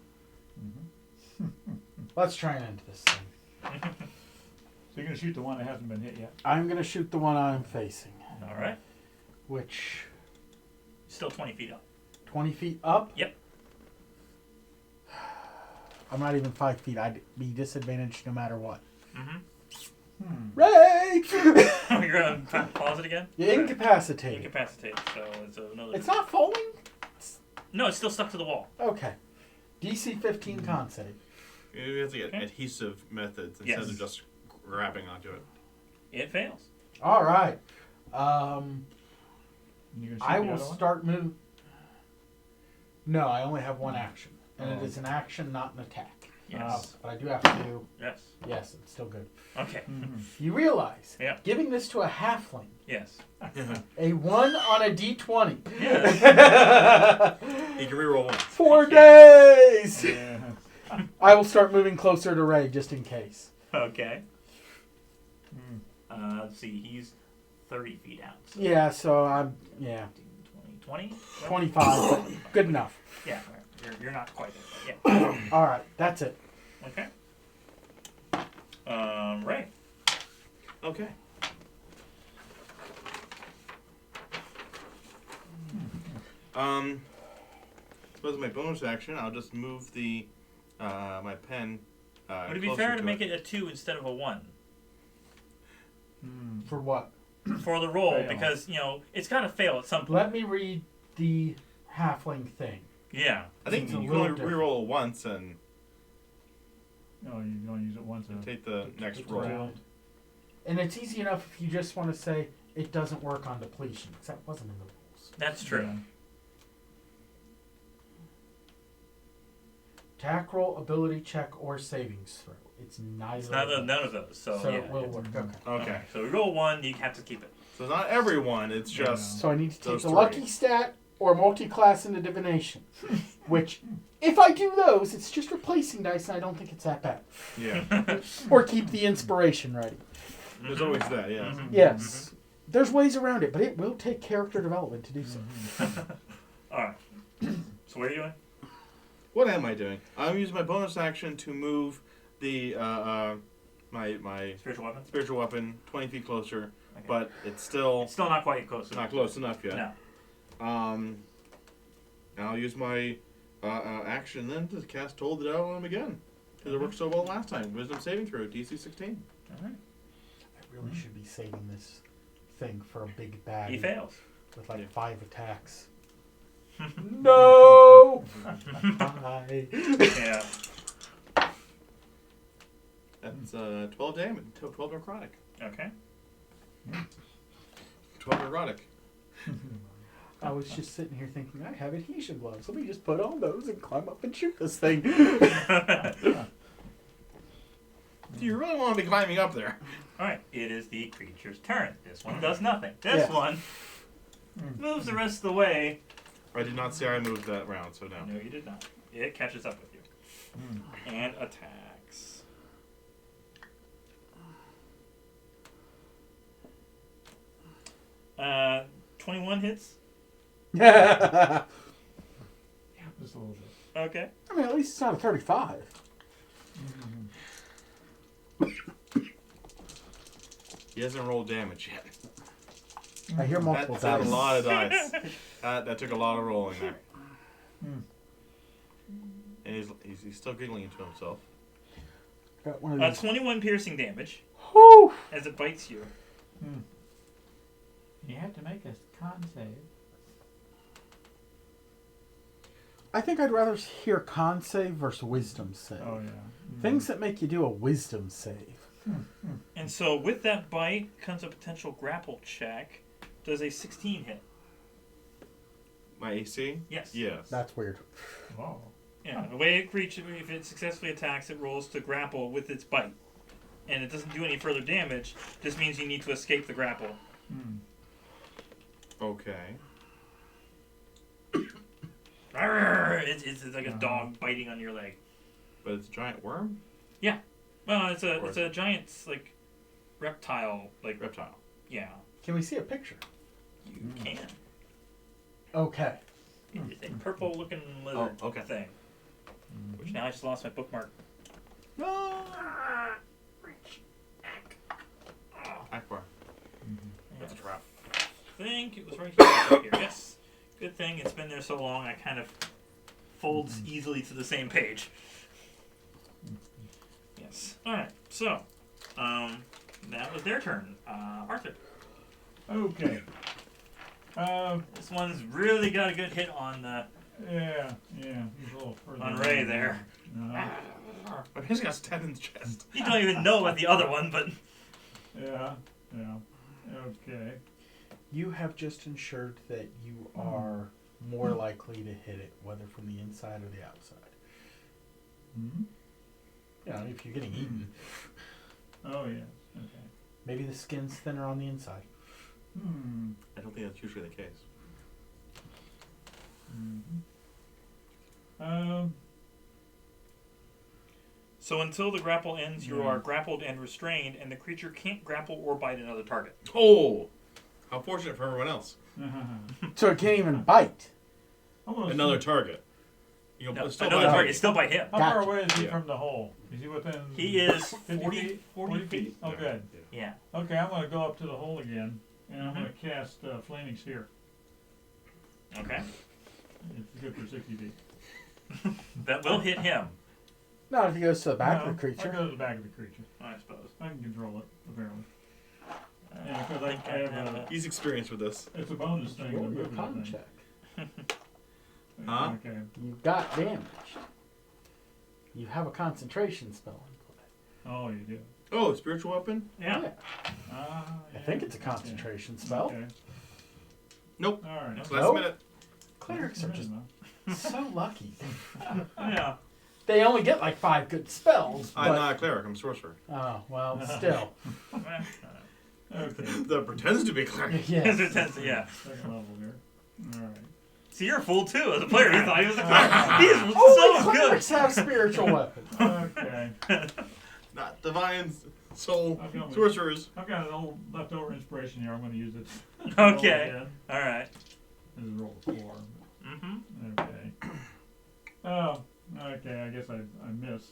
Let's try and end this thing. So you're going to shoot the one that hasn't been hit yet? I'm going to shoot the one I'm facing, Alright. which, Still 20 feet up. 20 feet up? Yep. I'm not even 5 feet. I'd be disadvantaged no matter what. Mm-hmm. Ray! You're gonna pause it again. You're incapacitated. Incapacitated. So it's another. It's not falling? No, it's still stuck to the wall. Okay. DC 15 con save. You have to get adhesive methods instead of just grabbing onto it. It fails. All right. You gonna shoot I the will other one? start move. No, I only have one action. And it is an action, not an attack. Yes. But I do have to. Yes. Yes, it's still good. Okay. You realize, Yeah. giving this to a halfling, Yes. a 1 on a d20. Yes. You can reroll once. 4 days! Yeah. I will start moving closer to Ray just in case. Okay. Let's see. He's 30 feet out. So Yeah, so I'm, 20? 25, but good enough. Yeah. You're not quite there. But yeah. All right, that's it. Okay. Ray. Okay. Suppose my bonus action, I'll just move the my pen. Would it be closer fair to make it a 2 instead of a 1 For what? for the roll? Fail. Because it's got to fail at some point. Let me read the halfling thing. Yeah. I think It's you a can little only different. reroll it once and No, you can only use it once. take the next roll. round. And it's easy enough if you just want to say it doesn't work on depletion, because that wasn't in the rules. That's true. Yeah. Attack roll, ability check, or savings throw. It's neither. It's none of of, none of those. So, So yeah. it will work. Okay. Okay. So we roll 1, you have to keep it. So not everyone, it's Yeah. just So I need to take Those the three. lucky stat or multi-class into divination, which, if I do those, it's just replacing dice, and I don't think it's that bad. yeah. Or keep the inspiration ready. There's always that, yeah. Mhm. Yes, there's ways around it, but it will take character development to do so. Alright. So what are you doing? What am I doing? I'm using my bonus action to move the my Spiritual weapons? spiritual weapon 20 feet closer, Okay. but it's still It's still not quite close enough. not close enough yet. No. And I'll use my action then to cast Toll the Devil on him again. Because it worked so well last time. Wisdom saving throw, DC 16. Alright. I really should be saving this thing for a big bag He fails. with like Yeah. 5 attacks. No! Bye. Yeah. That's 12 damage, 12 necrotic. Okay. 12 necrotic. I was just sitting here thinking, I have adhesion gloves. Let me just put on those and climb up and shoot this thing. Do you really want to be climbing up there? Alright. It is the creature's turn. This one does nothing. This Yeah. one moves the rest of the way. I did not say I moved that round, so no. No, you did not. It catches up with you. And attacks. Uh, 21 hits. I Just a little bit. Okay. mean, at least it's not a 35. He hasn't rolled damage yet. I hear multiple That's a dice. lot of dice. That took a lot of rolling there. And he's still giggling to himself. Got one of these. 21 piercing damage Whew. as it bites you. You have to make a con save. I think I'd rather hear con save versus wisdom save. Oh yeah. Things that make you do a wisdom save. And so with that bite comes a potential grapple check. Does a 16 hit? My AC? Yes. Yes. That's weird. Whoa. Yeah. The way it creature, if it successfully attacks, it rolls to grapple with its bite, and it doesn't do any further damage. Just means you need to escape the grapple. Okay. Arrgh! It's like a dog biting on your leg. But it's a giant worm? Well, it's a giant like reptile. Like Reptile. yeah, Can we see a picture? you can. Okay. It's a purple looking lizard okay. thing. Which now I just lost my bookmark. No. Akbar. That's a trap. I think it was right here. Yes. Good thing it's been there so long. I kind of folds easily to the same page. Yes. All right. So, That was their turn. Arthur. Okay. This one's really got a good hit on Yeah. He's a little further. on Ray there. But he's got stabbed in the chest. You don't even know about the other one, but Yeah. Okay. You have just ensured that you are more likely to hit it, whether from the inside or the outside. Hmm. You know, if you're getting eaten, Oh yes. Okay. maybe the skin's thinner on the inside. I don't think that's usually the case. so until the grapple ends, you are grappled and restrained, and the creature can't grapple or bite another target. Oh! How fortunate for everyone else. So it can't even bite. Another target. You know, No, still another by target, still bite him. How far Gotcha. away is he Yeah. from the hole? Is he within? He is 50 40 feet. Oh, good. Yeah. Okay, I'm gonna go up to the hole again, and I'm gonna cast Flaming Sphere. Okay. It's good for 60 feet. That will hit him, Not if he goes to the back No, of the I creature. go to the back of the creature. I suppose. I can control it, apparently. Yeah, because I have He's experienced with this. it's a bonus thing to Roll your move that con thing. check. Huh? Okay. You got damaged. You have a concentration spell in play. Oh, you do. Oh, spiritual weapon? Yeah. I think it's a concentration spell. Okay. Nope. All right. Last Nope. minute. Clerics are just so lucky. Yeah. They only get like 5 good spells. I'm But, not a cleric, I'm a sorcerer. oh, well, still. Okay. That pretends to be a cleric. Yes. Yeah. Second level here. All right. See, you're a fool too as a player. You thought he was a cleric. He's Only so good. clerics have spiritual weapons. Okay. Not divine soul I've got one. sorcerers. I've got an old leftover inspiration here. I'm going to use it. Okay. Roll again. All right. This is roll 4. Mm-hmm. Okay. Oh, okay. I guess I miss.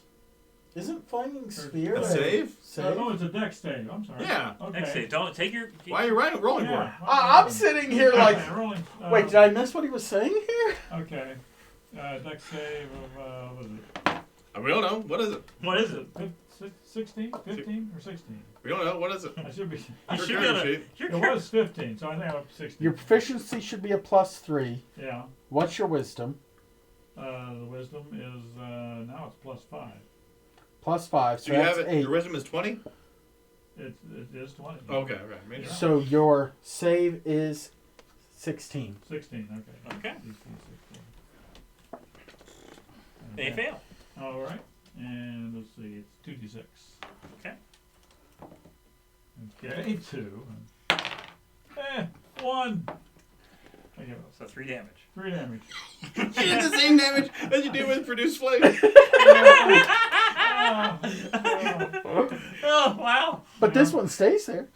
Isn't Flaming Sphere A save? Oh, it's a dex save. I'm sorry. Yeah. Okay. Actually, don't take your. Why are you rolling for Yeah. it? I'm sitting here like, Okay, rolling. wait, did I miss what he was saying here? Okay. Dex save of, what is it? We don't know. What is it? What is it? 16? 15 or 16? We don't know. What is it? I should be. You Your should character get a. sheet. Your It was 15, so I think I'm up to 16. Your proficiency should be a +3. Yeah. What's your wisdom? The wisdom is, now it's plus 5. +5, so So you that's have it. 8. Your wisdom is 20? It is 20. Okay. Made it. So your save is 16. 16, okay. Okay. 16. They fail. All right. And let's see, it's 2d6. Okay. Okay, 2. 1. I give up. So 3 damage. 3 damage. You did the same damage as you do with produce flame. Oh wow. But this one stays there.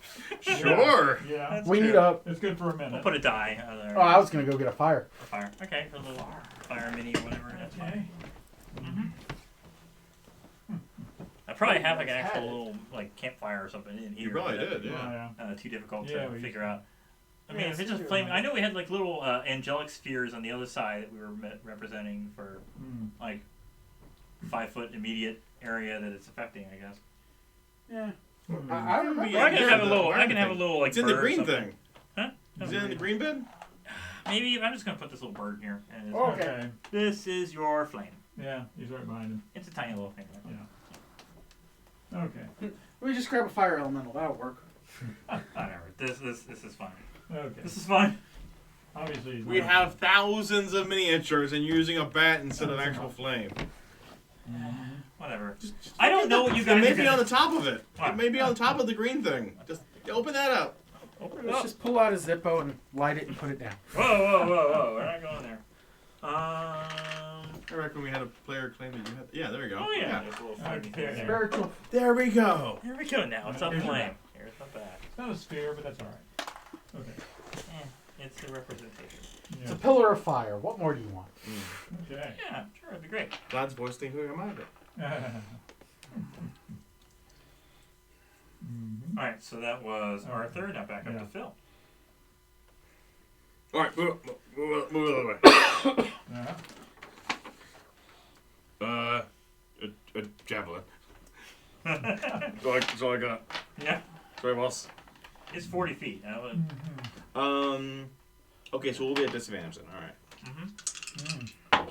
Sure. Yeah. That's We true. need a... It's good for a minute. We'll put a die. There. Oh, I was going to go get a fire. Fire. Okay, for a little fire mini or whatever. That's fine. I probably have like an actual little like campfire or something in here. You probably but did, yeah. Too difficult Yeah, to we figure out. I mean, Yeah, if it's it's just true. flame, I know we had like little angelic spheres on the other side that we were representing for like 5 foot immediate area that it's affecting. I guess. Yeah. Hmm. I remember. Or I can Yeah, have a the little. I green can have a thing. little like. It's in the bird or green something. thing. Huh? Is it in the green bin? Maybe I'm just gonna put this little bird here. And Oh. Okay. This is your flame. Yeah, he's right behind him. It's a tiny little thing. Yeah. Okay. We just grab a fire elemental. That'll work. Whatever. This is fine. Okay. This is fine. Obviously, he's We not- have thousands of miniatures and you're using a bat instead of actual flame. Whatever. I don't know what you It guys may are be gonna- on the top of it. What? It may be on top of the green thing. Just open that up. Open it Let's up. just pull out a Zippo and light it and put it down. Whoa. We're not going there. I reckon we had a player claim that you had. Yeah, there we go. Oh yeah. There's a little flamey thing Okay. there. Spiritual. There we go. Here we go now. It's a Here's the flame. back. Here's the back. It's not a sphere, but that's all right. Okay. It's the representation. It's a Yeah. pillar of fire. What more do you want? Okay. Yeah, sure. It'd be great. God's voice thing who am I? All right. So that was Arthur. Now back up Yeah. to Phil. All right, move the other way. Uh-huh. A javelin. That's all I got. Yeah. Sorry, boss. It's 40 feet. I would... Okay, so we'll be at disadvantage then. All right.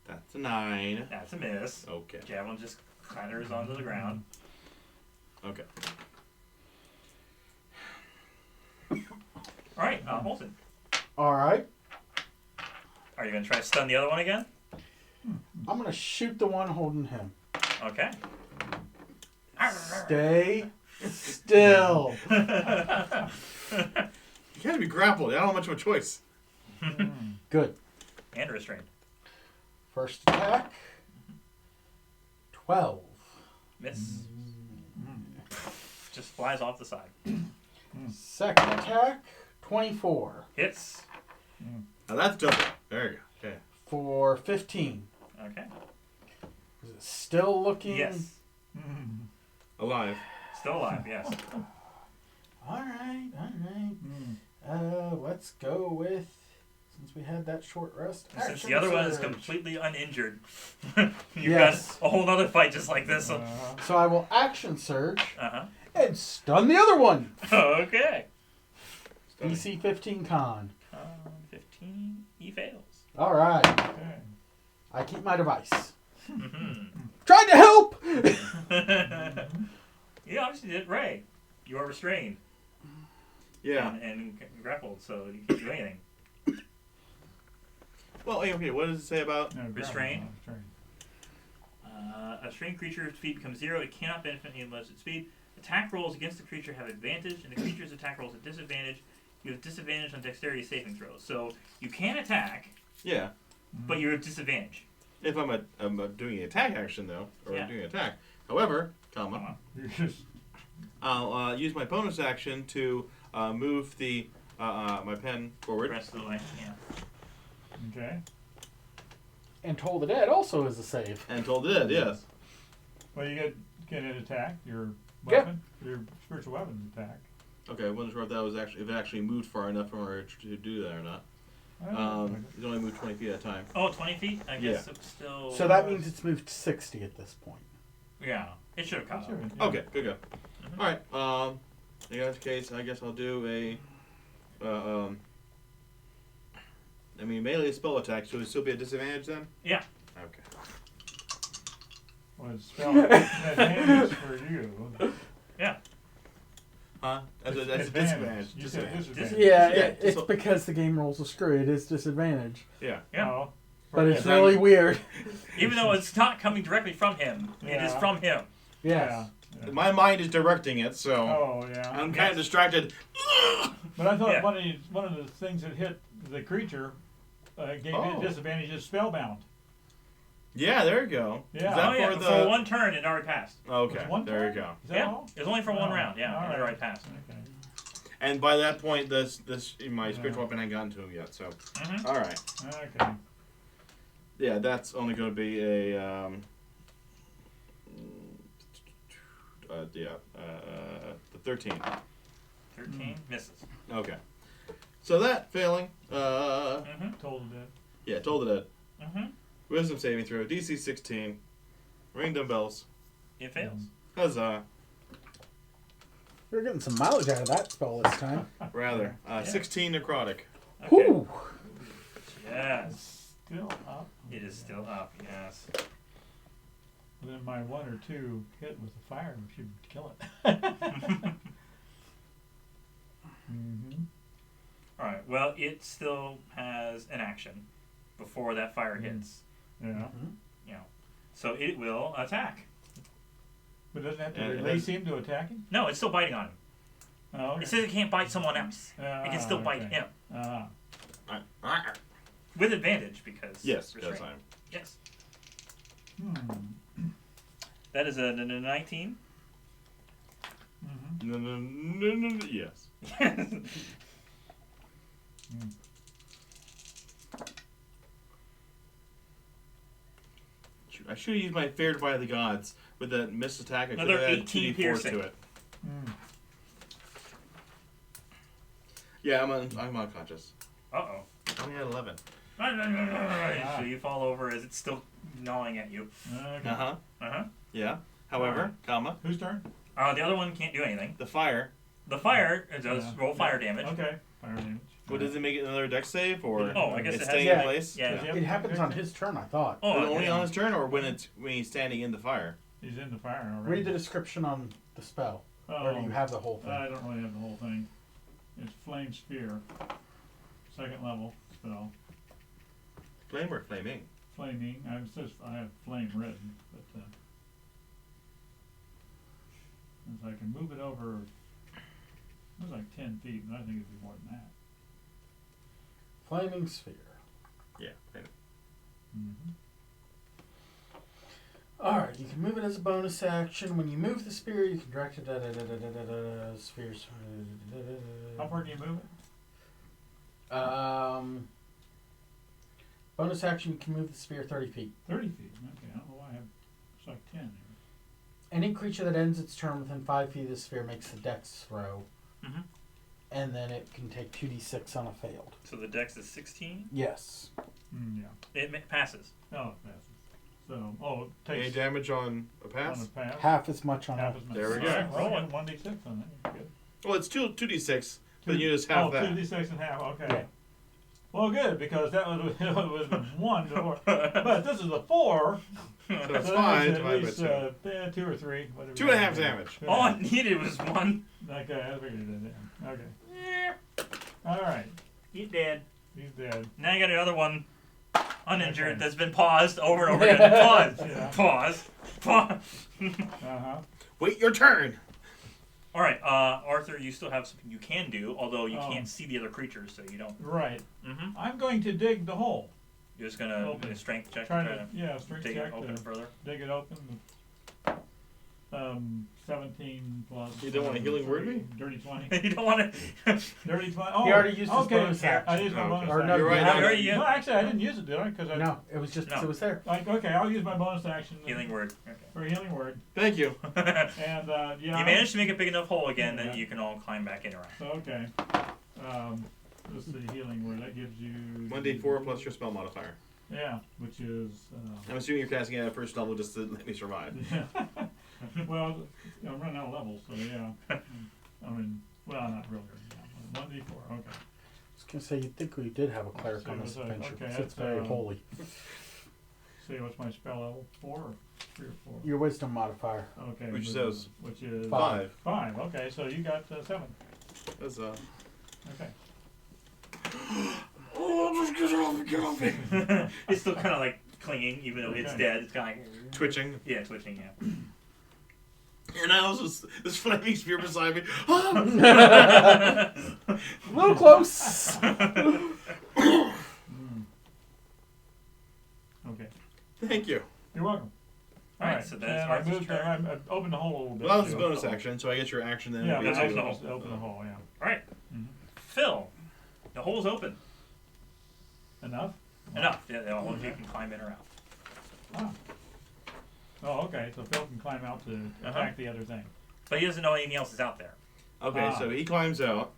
That's a 9. That's a miss. Okay. Javelin just clatters onto the ground. Okay. All right, Molten. All right. Are you going to try to stun the other one again? I'm going to shoot the one holding him. Okay. Stay still. You gotta be grappled. I don't have much of a choice. Good. And restrained. First attack. 12. Miss. Just flies off the side. Second attack. 24. Hits. Now that's double. There you go. Okay. For 15. Okay. Is it still looking? Yes. Alive. Still alive, yes. All right. Let's go with, since we had that short rest. Since the other one is completely uninjured, you've Yes. got a whole other fight just like this. So I will action surge Uh-huh. and stun the other one. Okay. DC 15 con. 15. He fails. All right. Okay. I keep my device. Mm-hmm. Trying to help. You obviously did right. You are restrained. Yeah. And grappled, so you can't do anything. Well, okay. What does it say about? No, Restrain. restrain. A restrained creature's speed becomes 0. It cannot benefit any less its speed. Attack rolls against the creature have advantage, and the creature's attack rolls at disadvantage. You have disadvantage on dexterity saving throws. So you can attack, Yeah. but you're at disadvantage. If I'm doing an attack action though, or Yeah. doing an attack. However, You just I'll use my bonus action to move the my pen The forward. rest of the way, yeah. okay. And Toll the Dead also is a save. And told it, yes. Well, you get an attack. Your Yep. weapon, your spiritual weapon attack. Okay, I wasn't sure if that was if it actually moved far enough for her to do that or not. He's only moved 20 feet at a time. Oh, 20 feet? I guess Yeah. it's still... So that means it's moved 60 at this point. Yeah, it should have caught up. Yeah. Okay, good go. All right. In that case, I guess I'll do a. I mean, melee spell attack, so it'll still be a disadvantage then. Yeah. Okay. Well, it's spell advantage for you. Yeah. Huh? That's a Advantage. disadvantage. You said disadvantage. Yeah, Yeah, it's so- because the game rolls a screw. It is disadvantage. Yeah. Yeah. Oh, But it's Yeah. really weird. Even though it's not coming directly from him, it is Yeah. from him. Yes. Yeah. My mind is directing it, so Oh, yeah. I'm kind of distracted. But I thought Yeah. one of the things that hit the creature gave you Oh. a disadvantage is spellbound. Yeah, there you go. Yeah. Is that Oh, yeah, for for the? one turn, it already passed. Okay, It's one there you turn? go. Is that Yeah, all? it was only for one Oh, round, yeah, all and it right. already passed. Okay. And by that point, this my Yeah. spiritual weapon hadn't gotten to him yet. So, Mm-hmm. all right. Okay. Yeah, that's only going to be a the 13. 13 misses. Okay. So that failing, Mm-hmm. Told it. yeah, told it a Mm-hmm. wisdom saving throw, DC 16, ring dumbbells, It fails. huzzah, We're getting some mileage out of that spell this time. rather, 16 necrotic. Okay. Whew. Yes. Still up. It is still up, yes. Then my 1 or 2 hit with the fire should kill it. Mm-hmm. Alright, well, it still has an action before that fire hits. Yeah. You know. So it will attack. But doesn't it have to And it release has- him to attack him? No, it's still biting on him. Oh, okay. It says it can't bite someone else. It can still bite okay. him. Ah. With advantage because Yes, because restraint. I'm. Yes. Hmm. That is a 19. Mm-hmm. No, yes. I should have used my Feared by the Gods with that missed attack. I could Another have had 18 2d4 piercing. to it. Mm. Yeah, I'm unconscious. Uh-oh. I only had 11. So you fall over as it's still gnawing at you. Okay. Uh-huh. Uh-huh. Yeah. However, comma. Whose turn? The other one can't do anything. The fire. The fire does roll fire Yeah. damage. Okay. Fire damage. What does it make it another dex save or? Oh, I guess it's it has. staying Yeah. in place. Yeah. Does he have It happens on protection? his turn, I thought. Oh, Is it only yeah. on his turn or when he's standing in the fire? He's in the fire already. Read the description on the spell. Or do you have the whole thing? I don't really have the whole thing. It's Flame Sphere. 2nd level spell. Flame or flaming? Flaming. I have flame written, but since I can move it over, it was like 10 feet, but I think it'd be more than that. Flaming sphere. Yeah. Flaming. Mm-hmm. Alright, you can move it as a bonus action. When you move the spear, you can direct it spheres. How far can you move it? Bonus action, you can move the spear 30 feet. 30 feet. Okay, I don't know why I have. It's like 10 here. Any creature that ends its turn within 5 feet of the sphere makes a dex throw. Mm-hmm. And then it can take 2d6 on a failed. So the dex is 16. Yes. Yeah. It passes. Oh, it passes. So, it Any takes damage on a on pass? the pass. Half as much on Half a... as much. There we go. Alright, roll it. 1d6 on that. Good. Well, it's 2d6, but you just have that. 2d6 and half. Okay. Yeah. Well, good, because that would have been 1 before. But this is a 4. So it's So fine. at Divided by least 2. 2 or 3. Whatever. 2.5 damage. All I needed was 1. Okay, I figured it. Yeah. Okay. All right. He's dead. He's dead. Now you got another one uninjured Okay. that's been paused over and over again. Pause. Yeah. Pause. Pause. Uh-huh. Wait your turn. All right, Arthur, you still have something you can do, although you Oh. can't see the other creatures, so you don't. Right. Mm-hmm. I'm going to dig the hole. You're just gonna Open. do a strength check Trying to to, strength dig check it open to further. dig it open. 17 plus. You don't want a healing word me? Dirty 20. You don't want to. Dirty 20. Oh, He already used his okay. bonus I action. used my Oh, bonus okay. Or no, action. You're right. you No, have you it. already used. No, actually, I didn't use it, did I? Because No, it was just, No. it was there. Like, okay, I'll use my bonus action Healing word. for a healing word. Thank you. And, You managed to make a big enough hole again Yeah. that you can all climb back in around. So, okay. This is the healing word. That gives you... 1d4 plus your spell modifier. Yeah, which is... I'm assuming you're casting it at first level just to let me survive. well, I'm running out of levels, so yeah. I mean, well, not really. Yeah. 1d4, okay. I was going to say, you'd think we did have a cleric on this So, adventure. okay, because it's that's, very holy. See, what's my spell level? 4 or 3 or 4? Your wisdom modifier. Okay. Which says? Which is... 5. 5, okay, so you got 7. That's Okay. Oh, just get off me. It's still kind of like clinging, even though it's Okay. dead. It's kind of like Twitching. Yeah, twitching. Yeah. And I also, this flaming spear beside me. A little close. Okay. Thank you. You're welcome. Alright, so that's and I Arthur's moved. turn. I opened the hole a little bit. Well, that was a too. bonus action, so I get your action then. Yeah, it'll but be I two. the hole. just opened the hole. Yeah. All right, Mhm. Phil, the hole's open. Enough. Enough. Yeah, the hole you can climb in or out. Ah. Oh, okay. So Phil can climb out to attack the other thing. But he doesn't know anything else is out there. Okay, Ah. so he climbs out,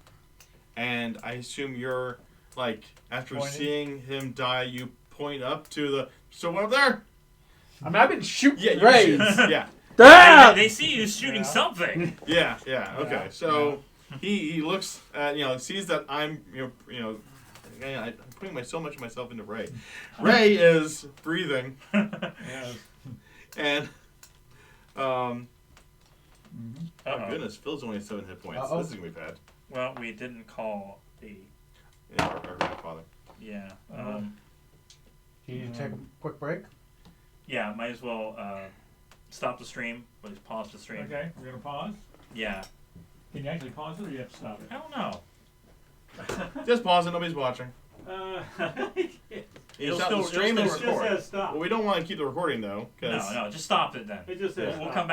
and I assume you're, like, after Pointing? seeing him die, you point up to the... So what up there? I mean, I've been shooting Yeah, you rays. shoot. Yeah. Ah! They see you shooting Yeah. something. Yeah, okay. Yeah, So he looks at, sees that I'm, I'm putting so much of myself into Ray. Ray is breathing, Yes. and, Mhm. oh Uh-oh. goodness, Phil's only 7 hit points. Uh-oh. This is gonna be bad. Well, we didn't call the. Yeah, our grandfather. Yeah. Do you need to take a quick break? Yeah. Might as well stop the stream. Please pause the stream. Okay, we're gonna pause. Yeah. Can you actually pause it, or you have to stop it? I don't know. Just pause it, nobody's watching. It'll The stream still is record. stop. Well, we don't want to keep the recording though, because No, just stop it then. It just says We'll stop. come back.